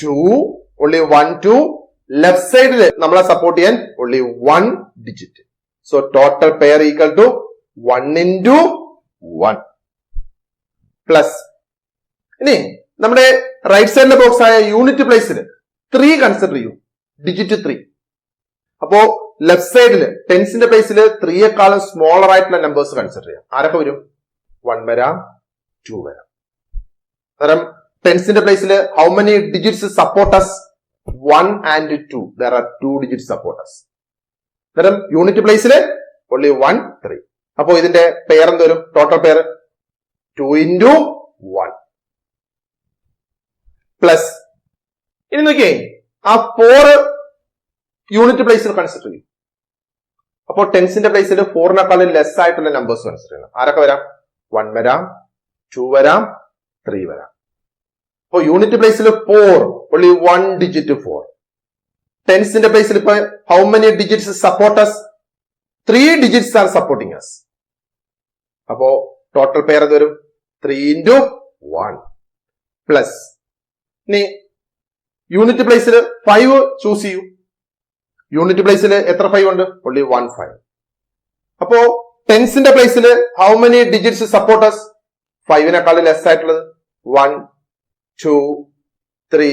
2, only 1 2. ലെഫ്റ്റ് സൈഡിൽ നമ്മളെ സപ്പോർട്ട് ചെയ്യാൻ only 1 digit. So total pair equal to 1 into 1 plus. ഇനി നമ്മുടെ റൈറ്റ് സൈഡിലെ ബോക്സ് ആയ യൂണിറ്റ് പ്ലേസിൽ 3 കൺസിഡർ ചെയ്യൂ. ഡിജിറ്റ് 3. അപ്പോ ലെഫ്റ്റ് സൈഡിൽ ടെൻസിന്റെ പ്ലേസിൽ 3-യേക്കാളും സ്മോളർ ആയിട്ടുള്ള നമ്പേഴ്സ് കൺസിഡർ ചെയ്യാം. ആരൊക്കെ വരും? 1 വരാം, 2 വരാം. അന്നേരം ടെൻസിന്റെ പ്ലേസിൽ how many digits support us? 1 and 2. There are 2 digits support us. അന്നേരം യൂണിറ്റ് പ്ലേസിൽ only 1 3. അപ്പോ ഇതിന്റെ പെയർ എന്ത് വരും? Total pair 2 into 1 plus. ഇനി നോക്കിയേ, ആ 4 യൂണിറ്റ് പ്ലേസിൽ കൺസിഡർ ചെയ്യും. അപ്പോൾ ടെൻസിന്റെ പ്ലേസിൽ 4-നേക്കാളും ലെസ് ആയിട്ടുള്ള നമ്പേഴ്സ് കൺസിഡർ ചെയ്യണം. ആരൊക്കെ വരാം? 1 വരാം, 2 വരാം, 3 വരാം. അപ്പോ യൂണിറ്റ് പ്ലേസിൽ 4, only 1 ഡിജിറ്റ് 4. ടെൻസിന്റെ പ്ലേസിൽ ഇപ്പൊ how many digits support us? 3 digits are supporting us. അപ്പോ ടോട്ടൽ പെയർ അത് വരും 3 into 1 പ്ലസ്. ഇനി യൂണിറ്റ് പ്ലേസിൽ 5 ചൂസ് ചെയ്യൂ. യൂണിറ്റ് പ്ലേസിൽ എത്ര 5 ഉണ്ട്? only 1 5. അപ്പോ ടെൻസിന്റെ പ്ലേസിൽ how many digits support us? 5-നേക്കാളും ലെസ് ആയിട്ടുള്ളത് 1 2 3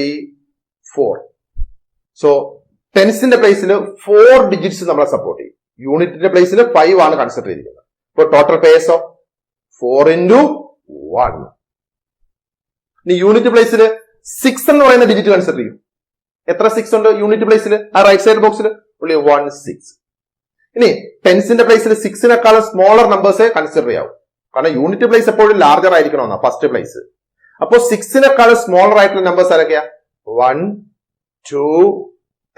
4. സോ ടെൻസിന്റെ പ്ലേസിൽ 4 ഡിജിറ്റ്സ് നമ്മളെ സപ്പോർട്ട് ചെയ്യും. യൂണിറ്റിന്റെ പ്ലേസിൽ 5 ആണ് കൺസിഡർ ചെയ്തിരിക്കുന്നത്. അപ്പോൾ ടോട്ടൽ പേഴ്സോ 4 into 1. ഇനി യൂണിറ്റ് പ്ലേസിൽ 6 എന്ന് പറയുന്ന ഡിജിറ്റ് കൺസിഡർ ചെയ്യും. എത്ര 6 ഉണ്ട് യൂണിറ്റ് പ്ലേസിൽ? ആ റൈറ്റ് സൈഡ് ബോക്സിൽ only 1 6. ഇനി ടെൻസിന്റെ പ്ലേസിൽ 6-നേക്കാളും സ്മോളർ നമ്പേഴ്സേ കൺസിഡർ ചെയ്യാവൂ. കാരണം യൂണിറ്റ് പ്ലേസ് എപ്പോഴും ലാർജർ ആയിരിക്കണമെന്നാ ഫസ്റ്റ് പ്ലേസ്. അപ്പോ 6-നേക്കാളും സ്മോളർ ആയിട്ടുള്ള നമ്പേഴ്സ് ആരൊക്കെയാ? 1 2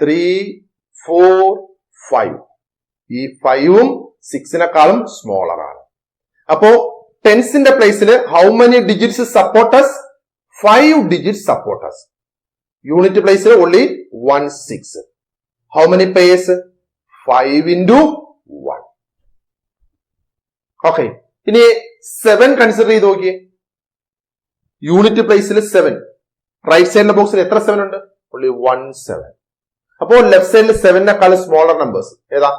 3 4 5. ഈ 5ഉം 6-നേക്കാളും സ്മോളർ ആണ്. അപ്പോ ടെൻസിന്റെ പ്ലേസിൽ how many digits support us? 5 digits support us. Unit പ്ലേസിൽ only 1 6. How many purse? 5 into 1. Okay, ഇനി 7 കൺസിഡർ ചെയ്ത് നോക്കിയേ. യൂണിറ്റ് പ്ലേസിൽ 7. റൈറ്റ് സൈഡിന്റെ ബോക്സിൽ എത്ര 7 ഉണ്ട്? only 1 7. അപ്പോ ലെഫ്റ്റ് സൈഡിൽ 7-നേക്കാളും സ്മോളർ നമ്പേഴ്സ് ഏതാ?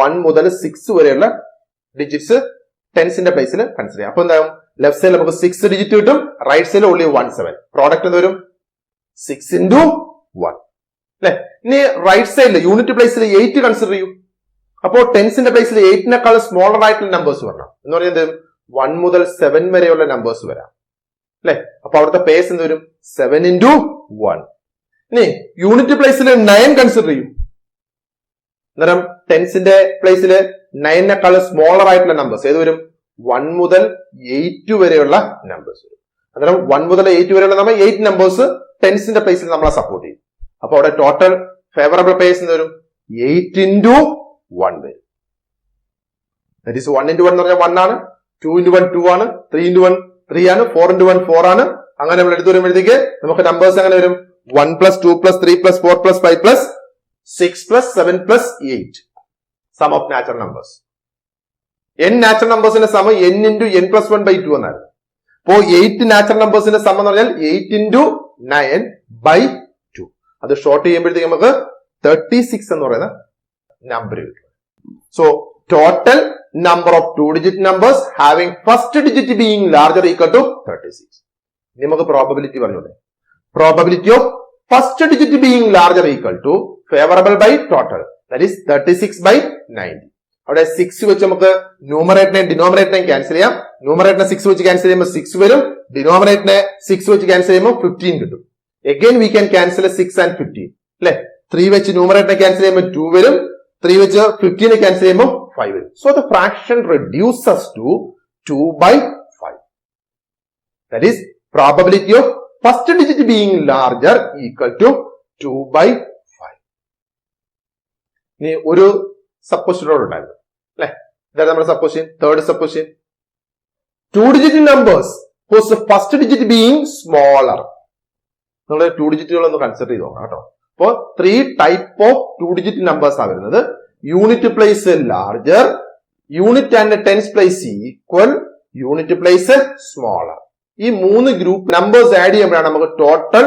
1 മുതൽ 6 വരെയുള്ള ഡിജിറ്റ്സ് ടെൻസിന്റെ പ്ലേസിൽ കൺസിഡർ ചെയ്യാം. അപ്പൊ എന്താകും? ലെഫ്റ്റ് സൈഡിൽ നമുക്ക് 6 ഡിജിറ്റ് കിട്ടും, റൈറ്റ് സൈഡിൽ only 1 7. പ്രോഡക്റ്റ് എന്ത് വരും? 6 into 1 അല്ലെ? ഇനി റൈറ്റ് സൈഡിൽ യൂണിറ്റ് പ്ലേസിൽ 8 കൺസിഡർ ചെയ്യും. അപ്പോ ടെൻസിന്റെ പ്ലേസിൽ 8-നേക്കാളും സ്മോളർ ആയിട്ടുള്ള നമ്പേഴ്സ് വരണം. എന്ന് പറയുന്നത് 1 മുതൽ 7 വരെയുള്ള നമ്പേഴ്സ് വരാം അല്ലെ? അപ്പൊ അവിടുത്തെ പേസ് എന്ത് വരും? 7 into 1. ഇനി യൂണിറ്റ് പ്ലേസിൽ 9 കൺസിഡർ ചെയ്യും. അന്നേരം ടെൻസിന്റെ പ്ലേസിൽ 9-നേക്കാളും സ്മോളർ ആയിട്ടുള്ള നമ്പേഴ്സ് ഏത് വരും? 1 മുതൽ 8 വരെയുള്ള നമ്പേഴ്സ് വരും. അന്നേരം 1 മുതൽ 8 വരെയുള്ള നമ്മൾ 8 നമ്പേഴ്സ് ടെൻസിന്റെ പ്ലേസിൽ നമ്മളെ സപ്പോർട്ട് ചെയ്യും. അപ്പൊ അവിടെ ടോട്ടൽ ഫേവറബിൾ പേസ് എന്ത് വരും? 8 into 1 വരും. ദാറ്റ് ഈസ് 1 into 1 എന്ന് പറഞ്ഞാൽ 1 ആണ്, 2 into 1 2 ആണ്, 3 into 1 3 ആണ്, 4 into 1 4 ആണ്. അങ്ങനെ നമ്മൾ എടുത്തു വരുമ്പോഴത്തേക്ക് നമുക്ക് നമ്പേഴ്സ് എങ്ങനെ വരും? 1 plus 2 plus 3 plus 4 plus 5 plus 6 plus 7 plus 8. Sum of natural numbers. n natural numbers in a sum n into n plus 1 by 2 എന്നായിരുന്നു. അപ്പോൾ 8 natural numbers in a sum എന്ന് പറഞ്ഞാൽ 8 into 9 by 2. അത് ഷോർട്ട് ചെയ്യുമ്പോഴത്തേക്ക് നമുക്ക് 36 എന്ന് പറയുന്ന നമ്പർ കിട്ടും. So total number of 2-digit numbers having first digit being larger equal to 36. ഇനി നമുക്ക് probability പറഞ്ഞോളെ. Probability of first digit being larger equal to favorable by total. That is 36 by 90. അവിടെ 6 വെച്ച് നമുക്ക് ന്യൂമറേറ്ററിനെയും ഡിനോമിനേറ്ററിനെയും ക്യാൻസൽ ചെയ്യാം. ന്യൂമറേറ്ററിനെ 6 വെച്ച് ക്യാൻസൽ ചെയ്യുമ്പോൾ 6 വരും. ഡിനോമിനേറ്ററിനെ 6 വെച്ച് ക്യാൻസൽ ചെയ്യുമ്പോൾ 15 കിട്ടും. Again we can cancel 6 and 15. അല്ലെ? 3 വെച്ച് ന്യൂമറേറ്ററിനെ ക്യാൻസൽ ചെയ്യുമ്പോൾ 2 വരും. 3 വെച്ച് 15 ക്യാൻസൽ ചെയ്യുമ്പോൾ 5 വരും. So the fraction reduces to 2 by 5. That is probability of first digit being larger equal to 2 by 5. ഇനി ഒരു സപ്പോസിഷൻ ഉണ്ടായിരുന്നു അല്ലെ? ഇതാണ് നമ്മുടെ supposition. Third supposition, 2-digit numbers whose first digit being smaller. നമ്മൾ 2 ഡിജിറ്റുകളൊന്ന് കൺസിഡർ ചെയ്ത് നോക്കാം കേട്ടോ. അപ്പോൾ 3 ടൈപ്പ് ഓഫ് 2-digit numbers ആ വരുന്നത്. Unit place larger, unit and tense place equal, unit place smaller. ഈ 3 ഗ്രൂപ്പ് നമ്പേഴ്സ് ആഡ് ചെയ്യുമ്പോഴാണ് നമുക്ക് ടോട്ടൽ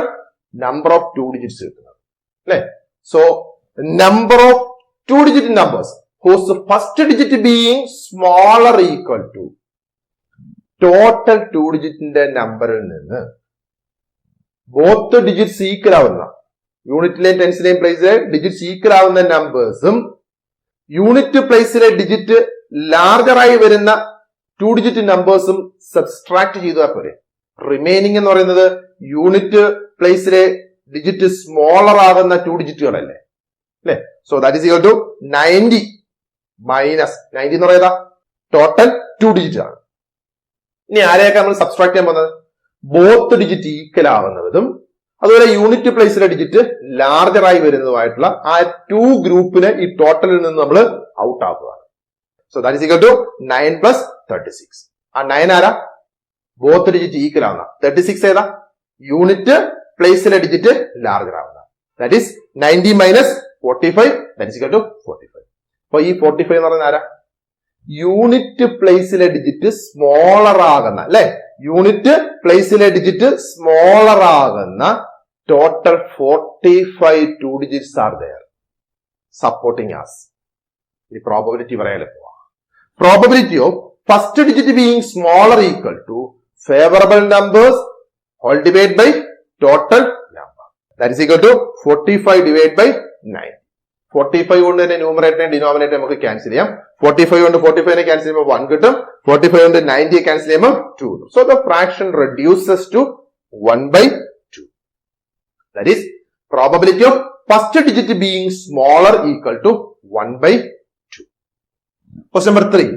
നമ്പർ ഓഫ് 2 ഡിജിറ്റ്സ് കിട്ടുന്നത് അല്ലെ? So number of 2-digit numbers whose first digit being smaller equal to total 2-digitന്റെ നമ്പറിൽ നിന്ന് both digits equal ആവുന്ന, യൂണിറ്റിലെയും ടെൻസിലെയും പ്ലേസിലെ digits equal ആവുന്ന നമ്പേഴ്സും യൂണിറ്റ് പ്ലേസിലെ ഡിജിറ്റ് ലാർജറായി വരുന്ന 2-digit നമ്പേഴ്സും സബ്സ്ട്രാക്ട് ചെയ്താൽ പോരെ. റിമൈനിങ് എന്ന് പറയുന്നത് യൂണിറ്റ് പ്ലേസിലെ ഡിജിറ്റ് സ്മോളർ ആകുന്ന 2 ഡിജിറ്റുകളല്ലേ അല്ലെ? So that is equal to 90 minus 90 എന്ന് പറയുന്നത് ടോട്ടൽ 2 ഡിജിറ്റ് ആണ്. ഇനി ആരെയൊക്കെ നമ്മൾ സബ്സ്ട്രാക്ട് ചെയ്യാൻ പോകുന്നത്? ബോത്ത് ഡിജിറ്റ് ഈക്വൽ ആവുന്നതും അതുപോലെ യൂണിറ്റ് പ്ലേസിലെ ഡിജിറ്റ് ലാർജറായി വരുന്നതുമായിട്ടുള്ള ആ 2 ഗ്രൂപ്പിനെ ഈ ടോട്ടലിൽ നിന്ന് നമ്മൾ ഔട്ട് ആക്കുകയാണ്. So that is equal to 9 plus 36. ആ 9 ആരാ? ബോത്ത് ഡിജിറ്റ് ഈക്വൽ ആവുന്ന. 36 ഏതാ? യൂണിറ്റ് പ്ലേസിലെ ഡിജിറ്റ് ലാർജർ ആവുന്ന. That is 90 minus 45, that is equal to 45. അപ്പൊ ഈ 45 എന്ന് പറയുന്നത് ആരാ? യൂണിറ്റ് പ്ലേസിലെ ഡിജിറ്റ് സ്മോളർ ആകുന്ന അല്ലെ? യൂണിറ്റ് പ്ലേസിലെ ഡിജിറ്റ് സ്മോളർ ആകുന്ന total 45 2 digits are there supporting us. ഈ പ്രോബബിലിറ്റി പറയാൻ പോവാ. Probability of first digit being smaller equal to favourable numbers whole divide by total number. That is equal to 45 divide by 9. 45 കൊണ്ട് തന്നെ ന്യൂമറേറ്ററിനെ denominator നമുക്ക് cancel ചെയ്യാം. 45 കൊണ്ട് 45നെ cancel ചെയ്യുമ്പോൾ 1 കിട്ടും. 45 കൊണ്ട് 90 ക്യാൻസൽ ചെയ്യുമ്പോൾ 2 കിട്ടും. So the fraction reduces to 1 by 2. That is probability of first digit being smaller equal to 1 by 2. Question number 3.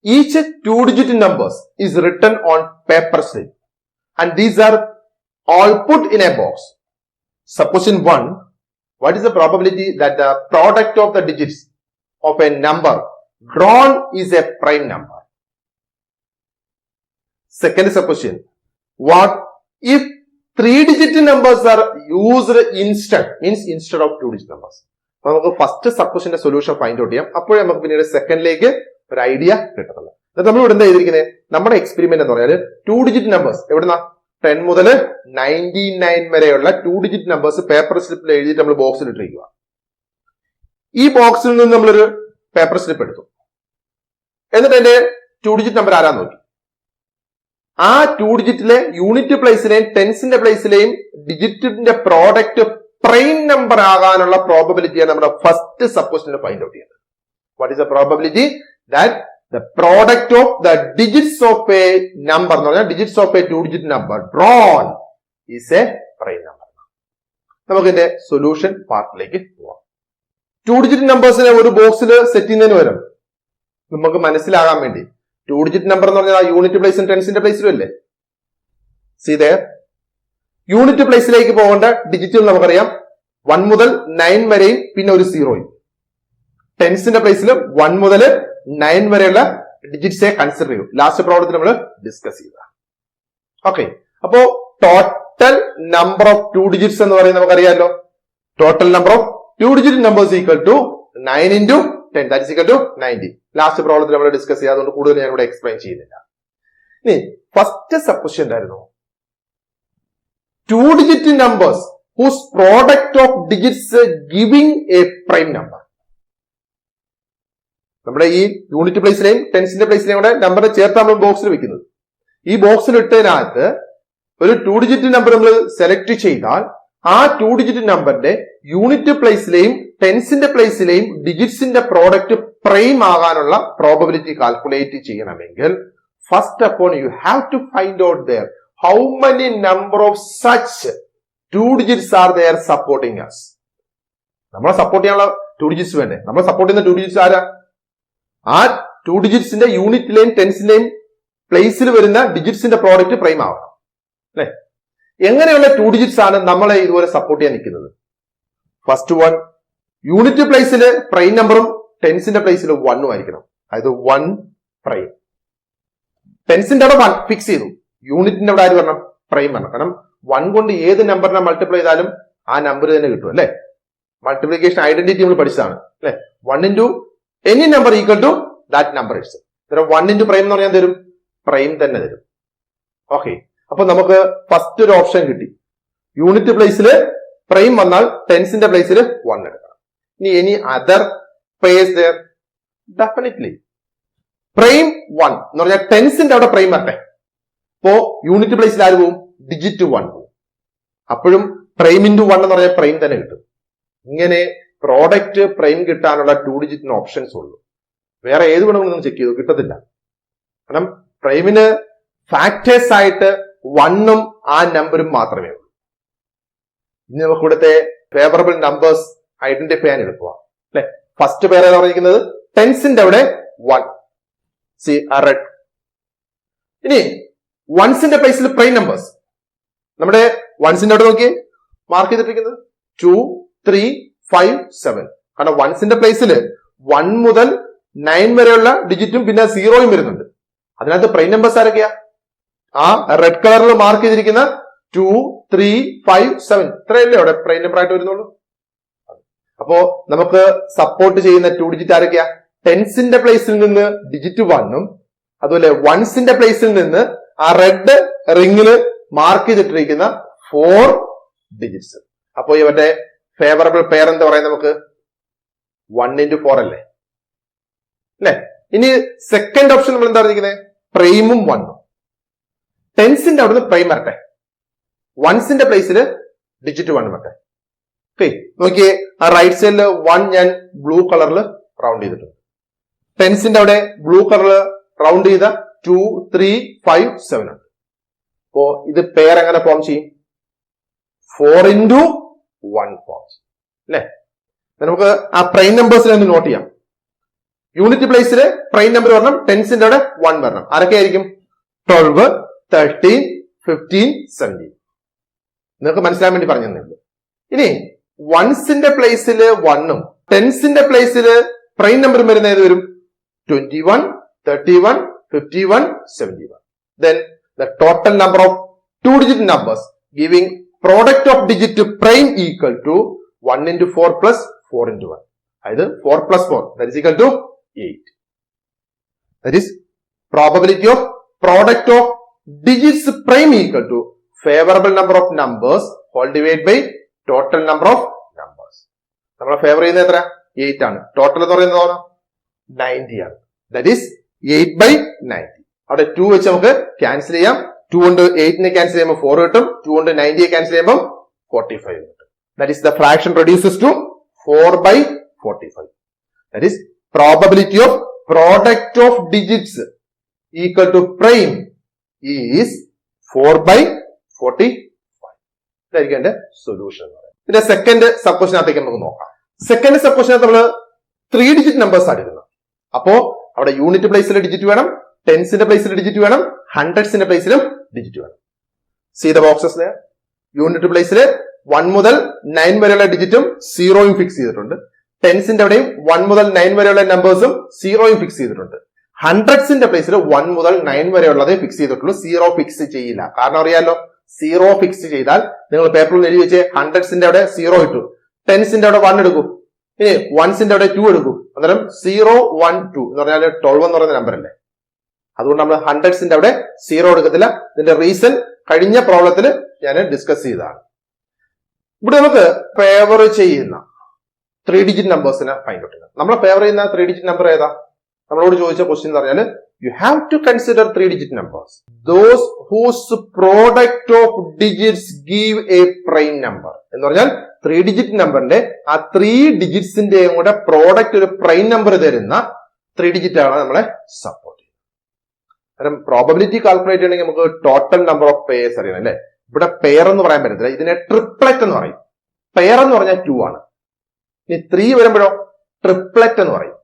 Each 2-digit numbers is written on paper slip and these are all put in a box. Supposition 1. What is the probability that the product of the digits of a number drawn is a prime number? Second supposition. What if 3-digit numbers are used instead, means instead of 2-digit numbers? നമുക്ക് first സപ്പോസിഷന്റെ solution find out ചെയ്യാം. അപ്പോഴേ നമുക്ക് പിന്നീട് സെക്കൻഡിലേക്ക് ഒരു idea കിട്ടത്തുള്ളൂ. നമ്മൾ ഇവിടെ എന്താ ചെയ്തിരിക്കുന്നത്? നമ്മുടെ എക്സ്പെരിമെന്റ് എന്ന് പറഞ്ഞാൽ 2-digit നമ്പേഴ്സ് എവിടുന്ന 10 മുതൽ 99 വരെയുള്ള 2-digit നമ്പേഴ്സ് പേപ്പർ സ്ലിപ്പിൽ എഴുതിയിട്ട് നമ്മൾ ബോക്സിൽ ഇട്ടിരിക്കുക. ഈ ബോക്സിൽ നിന്ന് നമ്മളൊരു പേപ്പർ സ്ലിപ്പ് എടുത്തു. എന്നിട്ട് എന്റെ 2-digit നമ്പർ ആരാന്ന് നോക്കി. ആ 2-digitലെ യൂണിറ്റ് പ്ലേസിലെയും ടെൻസിന്റെ പ്ലേസിലെയും ഡിജിറ്റിന്റെ പ്രോഡക്റ്റ് പ്രൈം നമ്പർ ആകാനുള്ള പ്രോബബിലിറ്റിയാണ് നമ്മുടെ ഫസ്റ്റ് സപ്പോസിഷനിൽ ഫൈൻഡ് ഔട്ട് ചെയ്യുന്നത്. What is the probability that the product of the digits of a number എന്ന് പറഞ്ഞാൽ digits of a 2-digit number drawn is a prime number. നമുക്ക് ഇതിന്റെ സൊല്യൂഷൻ പാർട്ടിലേക്ക് പോവാം. 2-digit നമ്പേഴ്സിനെ ഒരു ബോക്സിൽ സെറ്റ് ചെയ്യുന്നതിന് പകരം നമുക്ക് മനസ്സിലാകാൻ വേണ്ടി 2-digit നമ്പർ എന്ന് പറഞ്ഞാൽ യൂണിറ്റ് പ്ലേസും ടെൻസിന്റെ പ്ലേസിലും അല്ലേ? See there, യൂണിറ്റ് പ്ലേസിലേക്ക് പോകേണ്ട ഡിജിറ്റുകൾ നമുക്കറിയാം 1 മുതൽ 9 വരെയും പിന്നെ ഒരു 0യും. ടെൻസിന്റെ പ്ലേസിൽ 1 മുതൽ 9 വരെയുള്ള ഡിജിറ്റ്സെ കൺസിഡർ ചെയ്യും. ലാസ്റ്റ് പ്രോബ്ലത്തിൽ നമ്മൾ ഡിസ്കസ് ചെയ്ത. ഓക്കെ, അപ്പോ ടോട്ടൽ നമ്പർ ഓഫ് 2 ഡിജിറ്റ്സ് എന്ന് പറയുന്നത് നമുക്കറിയാമല്ലോ. Total number of 2 digit numbers equal to 9 into 10 that is equal to 90. Last പ്രോബ്ലത്തിൽ നമ്മൾ ഡിസ്കസ് ചെയ്യാം, അതുകൊണ്ട് കൂടുതൽ ഞാൻ ഇവിടെ എക്സ്പ്ലെയിൻ ചെയ്യുന്നില്ല. ഇനി ഫസ്റ്റ് സബ് ക്വസ്റ്റ്യൻ എന്തായിരുന്നു? 2 digit numbers whose product of digits giving a prime number. നമ്മുടെ ഈ യൂണിറ്റ് പ്ലേസിലെയും ടെൻസിന്റെ പ്ലേസിലെയും കൂടെ നമ്പർ ചേർത്ത് നമ്മൾ ബോക്സിൽ വെക്കുന്നത്. ഈ ബോക്സിൽ ഇട്ടതിനകത്ത് ഒരു 2 ഡിജിറ്റ് നമ്പർ നമ്മൾ സെലക്ട് ചെയ്താൽ ആ 2 ഡിജിറ്റ് നമ്പറിന്റെ യൂണിറ്റ് പ്ലേസിലെയും ടെൻസിന്റെ പ്ലേസിലെയും ഡിജിറ്റ്സിന്റെ പ്രോഡക്റ്റ് പ്രൈം ആകാനുള്ള പ്രോബബിലിറ്റി കാൽക്കുലേറ്റ് ചെയ്യണമെങ്കിൽ first upon you have to find out there how many number of such 2 digits are there supporting us. നമ്മളെ സപ്പോർട്ട് ചെയ്യാനുള്ള 2 ഡിജിറ്റ്സ് വേണ്ടേ? നമ്മളെ സപ്പോർട്ട് ചെയ്യുന്ന 2 ഡിജിറ്റ്സ് ആരാ? ആ 2 ഡിജിറ്റ്സിന്റെ യൂണിറ്റിലെയും ടെൻസിന്റെയും പ്ലേസിൽ വരുന്ന ഡിജിറ്റ്സിന്റെ പ്രോഡക്റ്റ് പ്രൈം ആവണം അല്ലെ? എങ്ങനെയുള്ള 2 ഡിജിറ്റ്സ് ആണ് നമ്മളെ ഇതുപോലെ സപ്പോർട്ട് ചെയ്യാൻ നിൽക്കുന്നത്? ഫസ്റ്റ് വൺ, യൂണിറ്റ് പ്ലേസിൽ പ്രൈം നമ്പറും ടെൻസിന്റെ പ്ലേസിൽ 1 ആയിരിക്കണം. അതായത് 1 പ്രൈം. ടെൻസിന്റെ അവിടെ 1 ഫിക്സ് ചെയ്തു, യൂണിറ്റിന്റെ അവിടെ ആര് വരണം? പ്രൈം വരണം. കാരണം 1 കൊണ്ട് ഏത് നമ്പറിനെ മൾട്ടിപ്ലൈ ചെയ്താലും ആ നമ്പർ തന്നെ കിട്ടും അല്ലെ? മൾട്ടിപ്ലിക്കേഷൻ ഐഡന്റിറ്റി നമ്മൾ പഠിച്ചതാണ് അല്ലെ? 1 into any number equal to that number itself. 1 into prime എന്ന് പറഞ്ഞാൽ തരും, പ്രൈം തന്നെ തരും. ഓക്കെ, അപ്പൊ നമുക്ക് ഫസ്റ്റ് ഒരു ഓപ്ഷൻ കിട്ടി. യൂണിറ്റ് പ്ലേസിൽ പ്രൈം വന്നാൽ ടെൻസിന്റെ പ്ലേസിൽ 1 എടുക്കണം. ഇനി any other purse there? Definitely prime 1 എന്ന് പറഞ്ഞാൽ ടെൻസിന്റെ അവിടെ പ്രൈം വരട്ടെ. അപ്പോ യൂണിറ്റ് പ്ലേസിൽ ആര് പോവും? ഡിജിറ്റ് 1 പോവും. അപ്പോഴും പ്രൈം ഇൻറ്റു 1 എന്ന് പറഞ്ഞാൽ പ്രൈം തന്നെ കിട്ടും. ഇങ്ങനെ പ്രോഡക്റ്റ് പ്രൈം കിട്ടാനുള്ള 2 ഡിജിറ്റിന് ഓപ്ഷൻസ് ഉള്ളൂ. വേറെ ഏത് വേണമെങ്കിലും ചെക്ക് ചെയ്തു കിട്ടത്തില്ല. കാരണം പ്രൈമിന് ഫാക്ടേഴ്സ് ആയിട്ട് 1ഉം ആ നമ്പറും മാത്രമേ ഉള്ളൂ. ഇനി നമുക്ക് ഇവിടുത്തെ ഫേവറബിൾ നമ്പേഴ്സ് ഐഡന്റിഫൈ ചെയ്യാൻ എളുപ്പമാണ് അല്ലെ? ഫസ്റ്റ് പേര് ഏതാ പറഞ്ഞിരിക്കുന്നത്? ടെൻസിന്റെ അവിടെ 1. C red. ഇനി വൺസിന്റെ പ്ലേസിൽ പ്രൈം നമ്പേഴ്സ്. നമ്മുടെ വൺസിന്റെ അവിടെ നോക്കിയേ, മാർക്ക് ചെയ്തിട്ടിരിക്കുന്നത് 2, 3, 5, 7. കാരണം വൺസിന്റെ പ്ലേസിൽ 1 മുതൽ 9 വരെയുള്ള ഡിജിറ്റും പിന്നെ 0യും വരുന്നുണ്ട്. അതിനകത്ത് പ്രൈം നമ്പേഴ്സ് ആരൊക്കെയാ? ആ റെഡ് കളറിൽ മാർക്ക് ചെയ്തിരിക്കുന്ന 2, 3, 5, 7 ഇത്രയല്ലേ അവിടെ പ്രൈം നമ്പർ ആയിട്ട് വരുന്നുള്ളൂ. അപ്പോ നമുക്ക് സപ്പോർട്ട് ചെയ്യുന്ന 2 ഡിജിറ്റ് ആരൊക്കെയാ? ടെൻസിന്റെ പ്ലേസിൽ നിന്ന് ഡിജിറ്റ് 1ഉം അതുപോലെ വൺസിന്റെ പ്ലേസിൽ നിന്ന് ആ റെഡ് റിംഗില് മാർക്ക് ചെയ്തിട്ടിരിക്കുന്ന 4 ഡിജിറ്റ്സ്. അപ്പോ ഇവന്റെ ഫേവറബിൾ പെയർ എന്താ പറയാ? നമുക്ക് 1 into 4 അല്ലേ? ഇനി സെക്കൻഡ് ഓപ്ഷൻ നമ്മൾ എന്താ പറഞ്ഞിരിക്കുന്നത്? പ്രൈമും 1ഉം. ടെൻസിന്റെ അവിടുന്ന് പ്രൈം വരട്ടെ, വൺസിന്റെ പ്ലേസിൽ ഡിജിറ്റ് 1 വരട്ടെ. ഓക്കെ, നോക്കിയേ, ആ റൈറ്റ് സൈഡിൽ 1 ഞാൻ ബ്ലൂ കളറിൽ റൗണ്ട് ചെയ്തിട്ടുണ്ട്. ടെൻസിന്റെ അവിടെ ബ്ലൂ കളറിൽ റൗണ്ട് ചെയ്ത 2, 3, 5, 7 ഉണ്ട്. അപ്പോ ഇത് പെയർ എങ്ങനെ ഫോം ചെയ്യും? 4 into 1 ഫോം ചെയ്യും അല്ലെ? നമുക്ക് ആ പ്രൈം നമ്പേഴ്സിനെ ഒന്ന് നോട്ട് ചെയ്യാം. യൂണിറ്റ് പ്ലേസിൽ പ്രൈം നമ്പർ വരണം, ടെൻസിന്റെ അവിടെ 1 വരണം. ആരൊക്കെയായിരിക്കും? 12, 13, 15, 17. നിങ്ങൾക്ക് മനസ്സിലാൻ വേണ്ടി പറഞ്ഞു തന്നേ. ഇനി വൺസിന്റെ പ്ലേസിൽ 1ഉം ടെൻസിന്റെ പ്ലേസിൽ പ്രൈം നമ്പർ വരുന്ന ഏത് വരും? 21, 31, 51, 71. Then the total number of 2 digit numbers giving product of digit prime equal to 1 into 4 plus 4 into 1. അതായത് 4 plus 4 that is equal to 8. That is probability of product of digits prime equal to favorable number of numbers whole divided by total number of numbers. നമ്മളെ favour ചെയ്യുന്നത് എത്ര? 8 ആണ്. Total എന്ന് പറയുന്നത് 90 ആണ്. That is 8 by 90. അവിടെ 2 വെച്ച് നമുക്ക് ക്യാൻസൽ ചെയ്യാം. 2 കൊണ്ട് 8നെ ക്യാൻസൽ ചെയ്യുമ്പോൾ 4 കിട്ടും. 2 കൊണ്ട് 90യെ ക്യാൻസൽ ചെയ്യുമ്പോൾ 45 കിട്ടും. That is the fraction reduces to 4 by 45. That is probability of product of digits equal to prime is 4 by 45. ഇതായിരിക്കും എന്റെ സൊല്യൂഷൻ. പിന്നെ സെക്കൻഡ് സബ് ക്വസ്റ്റിനകത്തേക്ക് നമുക്ക് നോക്കാം. സെക്കൻഡ് സബ് ക്വസ്റ്റിനകത്ത് നമ്മൾ 3 ഡിജിറ്റ് നമ്പേഴ്സ് ആണ് എടുക്കുന്നത്. അപ്പോ അവിടെ യൂണിറ്റ് പ്ലേസിൽ ഡിജിറ്റ് വേണം, ടെൻസിന്റെ പ്ലേസിൽ ഡിജിറ്റ് വേണം, ഹൺഡ്രഡ്സിന്റെ പ്ലേസിലും ഡിജിറ്റ് വേണം. See the boxes. യൂണിറ്റ് പ്ലേസിൽ 1 മുതൽ 9 വരെയുള്ള ഡിജിറ്റും 0യും ഫിക്സ് ചെയ്തിട്ടുണ്ട്. ടെൻസിന്റെ അവിടെയും 1 മുതൽ 9 വരെയുള്ള നമ്പേഴ്സും 0യും ഫിക്സ് ചെയ്തിട്ടുണ്ട്. ഹൺഡ്രഡ്സിന്റെ പ്ലേസിൽ 1 മുതൽ 9 വരെയുള്ളതേ ഫിക്സ് ചെയ്തിട്ടുള്ളൂ, 0 ഫിക്സ് ചെയ്യില്ല. കാരണം അറിയാലോ, സീറോ ഫിക്സ് ചെയ്താൽ നിങ്ങൾ പേപ്പറിൽ എഴുതി വെച്ച് ഹൺഡ്രഡ്സിന്റെ അവിടെ സീറോ ഇട്ടു, ടെൻസിന്റെ അവിടെ 1 എടുക്കും, ഇനി വൺസിന്റെ അവിടെ 2 എടുക്കും. അന്നേരം 0, 1, 2 എന്ന് പറഞ്ഞാൽ 12 എന്ന് പറയുന്ന നമ്പർ അല്ലേ. അതുകൊണ്ട് നമ്മൾ ഹൺഡ്രഡ്സിന്റെ അവിടെ സീറോ എടുക്കത്തില്ല. ഇതിന്റെ റീസൺ കഴിഞ്ഞ പ്രോബ്ലത്തിൽ ഞാൻ ഡിസ്കസ് ചെയ്തതാണ്. ഇവിടെ നമുക്ക് ഫേവർ ചെയ്യുന്ന 3 ഡിജിറ്റ് നമ്പേഴ്സിനെ ഫൈൻഡ് ഔട്ട് ചെയ്യാം. നമ്മളെ ഫേവർ ചെയ്യുന്ന 3 ഡിജിറ്റ് നമ്പർ ഏതാ? നമ്മളോട് ചോദിച്ച ക്വസ്റ്റ്യൻ എന്ന് പറഞ്ഞാൽ you have to consider 3 digit numbers those whose product of digits give a prime number. എന്ന് പറഞ്ഞാൽ 3 ഡിജിറ്റ് നമ്പറിന്റെ ആ 3 ഡിജിറ്റ്സിന്റെയും കൂടെ പ്രോഡക്റ്റ് ഒരു പ്രൈം നമ്പർ തരുന്ന 3 ഡിജിറ്റ് ആണ് നമ്മളെ സപ്പോർട്ട് ചെയ്യുന്നത്. കാരണം പ്രോബബിലിറ്റി കാൽക്കുലേറ്റ് ചെയ്യണമെങ്കിൽ നമുക്ക് ടോട്ടൽ നമ്പർ ഓഫ് പെയർസ് അറിയണം അല്ലെ. ഇവിടെ പെയർ എന്ന് പറയാൻ പറ്റത്തില്ല, ഇതിനെ ട്രിപ്ലറ്റ് എന്ന് പറയും. പെയർ എന്ന് പറഞ്ഞാൽ 2 ആണ്. ഇനി 3 വരുമ്പോഴോ ട്രിപ്ലറ്റ് എന്ന് പറയും.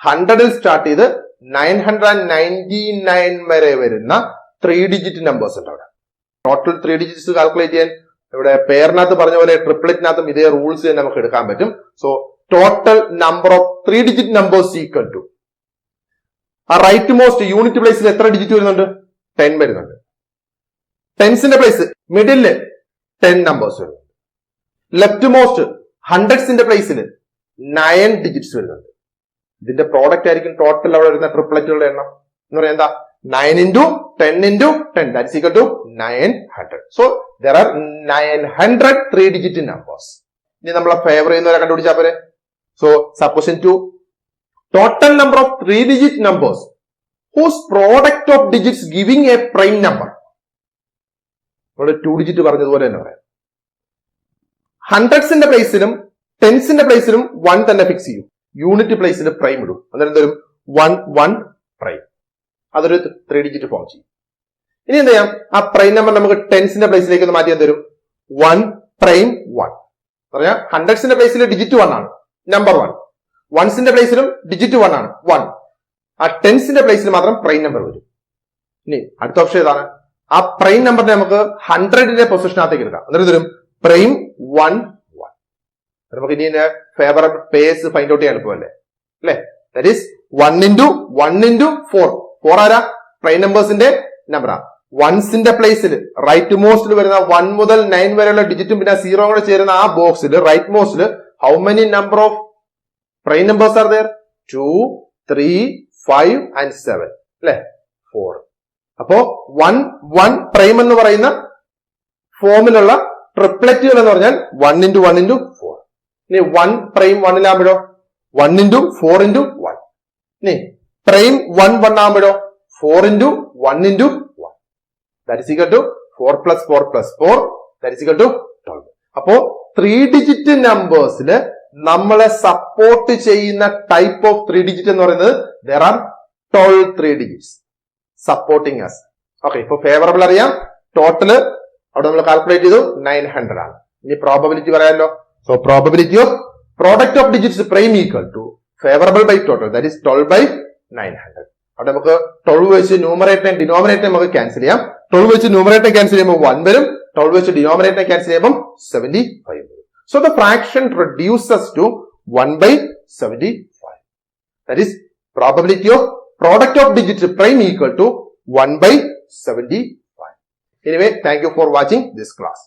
100ൽ സ്റ്റാർട്ട് ചെയ്ത് 999 വരെ വരുന്ന 3 ഡിജിറ്റ് നമ്പേഴ്സ് ഉണ്ട് അവിടെ. ടോട്ടൽ 3 ഡിജിറ്റ്സ് കാൽക്കുലേറ്റ് ചെയ്യാൻ ഇവിടെ പെയറിനകത്ത് പറഞ്ഞ പോലെ ട്രിപ്ലറ്റിനകത്തും ഇതേ റൂൾസ് തന്നെ നമുക്ക് എടുക്കാൻ പറ്റും. So total number of 3 digit numbers equal to ആ റൈറ്റ് മോസ്റ്റ് യൂണിറ്റ് പ്ലേസിൽ എത്ര ഡിജിറ്റ് വരുന്നുണ്ട്? 10 വരുന്നുണ്ട്. ടെൻസിന്റെ പ്ലേസ് മിഡില് 10 നമ്പേഴ്സ് വരുന്നുണ്ട്. ലെഫ്റ്റ് മോസ്റ്റ് ഹൺഡ്രഡ്സിന്റെ പ്ലേസിൽ 9 ഡിജിറ്റ്സ് വരുന്നുണ്ട്. ഇതിന്റെ പ്രോഡക്റ്റ് ആയിരിക്കും ടോട്ടൽ അവിടെ വരുന്ന ട്രിപ്ലറ്റുകളുടെ എണ്ണം എന്ന് പറയാം. എന്താ? 9 into 10 into 10 that's equal to 900. So there are 900 3 digit numbers. ഇനി നമ്മളെ ഫേവർ ചെയ്യുന്നവരെ കണ്ടുപിടിച്ചാൽ പോരെ. So supposition 2 total number of 3 digit numbers whose product of digits giving a prime number. നമ്മൾ 2 ഡിജിറ്റ് പറഞ്ഞതുപോലെ തന്നെ പറയാം. ഹൺഡ്രഡ്സിന്റെ പ്ലേസിലും ടെൻസിന്റെ പ്ലേസിലും 1 തന്നെ ഫിക്സ് ചെയ്യും. യൂണിറ്റ് പ്ലേസിൽ പ്രൈം ഇടും. അന്നേരം എന്തോരും 1 1 പ്രൈം. അതൊരു 3 ഡിജിറ്റ് ഫോം ചെയ്യും. ഇനി എന്ത് ചെയ്യാം? ആ പ്രൈം നമ്പർ നമുക്ക് ടെൻസിന്റെ പ്ലേസിലേക്ക് ഒന്ന് മാറ്റി തരും. 1 പ്രൈം 1 പറയാം. ഹൺഡ്രഡ്സിന്റെ പ്ലേസിൽ ഡിജിറ്റ് 1 ആണ് നമ്പർ 1. വൺസിന്റെ പ്ലേസിലും ഡിജിറ്റ് 1 ആണ് 1. ആ ടെൻസിന്റെ പ്ലേസിൽ മാത്രം പ്രൈം നമ്പർ വരും. ഇനി അടുത്ത ഓപ്ഷൻ ഏതാണ്? ആ പ്രൈം നമ്പറിനെ നമുക്ക് 100ന്റെ പൊസിഷനകത്തേക്ക് എടുക്കാം. അന്നേരം തരും പ്രൈം 1 1. നമുക്ക് ഇനി ഫേവറബിൾ പേസ് ഫൈൻഡ് ഔട്ട് ചെയ്യാൻ എളുപ്പമല്ലേ അല്ലെ. That is 1 into 1 into 4. 4 ആരാ? പ്രൈം നമ്പേഴ്സിന്റെ നമ്പറാ. വൺസിന്റെ പ്ലേസിൽ റൈറ്റ് മോസ്റ്റിൽ വരുന്ന 1 മുതൽ 9 വരെയുള്ള ഡിജിറ്റും പിന്നെ 0 കൂടെ ചേരുന്ന ആ ബോക്സിൽ റൈറ്റ് മോസ്റ്റിൽ how many number of prime numbers are there? 2 3 5 and 7 അല്ലെ 4. അപ്പോ 1 1 പ്രൈം എന്ന് പറയുന്ന ഫോമിലുള്ള ട്രിപ്ലറ്റുകൾ എന്ന് പറഞ്ഞാൽ 1 into 1 into 4. ഇനി 1 പ്രൈം 1ലാകുമ്പോഴോ 1 into 4 into 1. ഇനി prime 1 1 ആകുമ്പോഴോ 4 into 1 into 1. That is equal to 4 plus 4 plus 4. That is equal to 12. അപ്പോ 3 ഡിജിറ്റ് നമ്പേഴ്സിൽ നമ്മളെ സപ്പോർട്ട് ചെയ്യുന്ന ടൈപ്പ് ഓഫ് 3 ഡിജിറ്റ് എന്ന് പറയുന്നത് there are 12 3 digits supporting us. Okay, ഇപ്പൊ ഫേവറബിൾ അറിയാം. ടോട്ടല് അവിടെ നമ്മൾ കാൽക്കുലേറ്റ് ചെയ്തു 900 ആണ്. ഇനി പ്രോബബിലിറ്റി പറയാമല്ലോ. So probability of product of digits prime equal to favourable by total that is 12 by 900. അവിടെ നമുക്ക് 12 വെച്ച് ന്യൂമറേറ്ററിനെ ഡിനോമിനേറ്ററിനെ നമുക്ക് ക്യാൻസൽ ചെയ്യാം. 12 വെച്ച് ന്യൂമറേറ്ററിനെ ക്യാൻസൽ ചെയ്യുമ്പോൾ 1 വരും. 12 വെച്ച് ഡിനോമിനേറ്ററിനെ ക്യാൻസൽ ചെയ്യുമ്പോൾ 75 വരും. So the fraction reduces to 1 by 75. That is probability of product of digits prime equal to 1 by 75. Anyway, thank you for watching this class.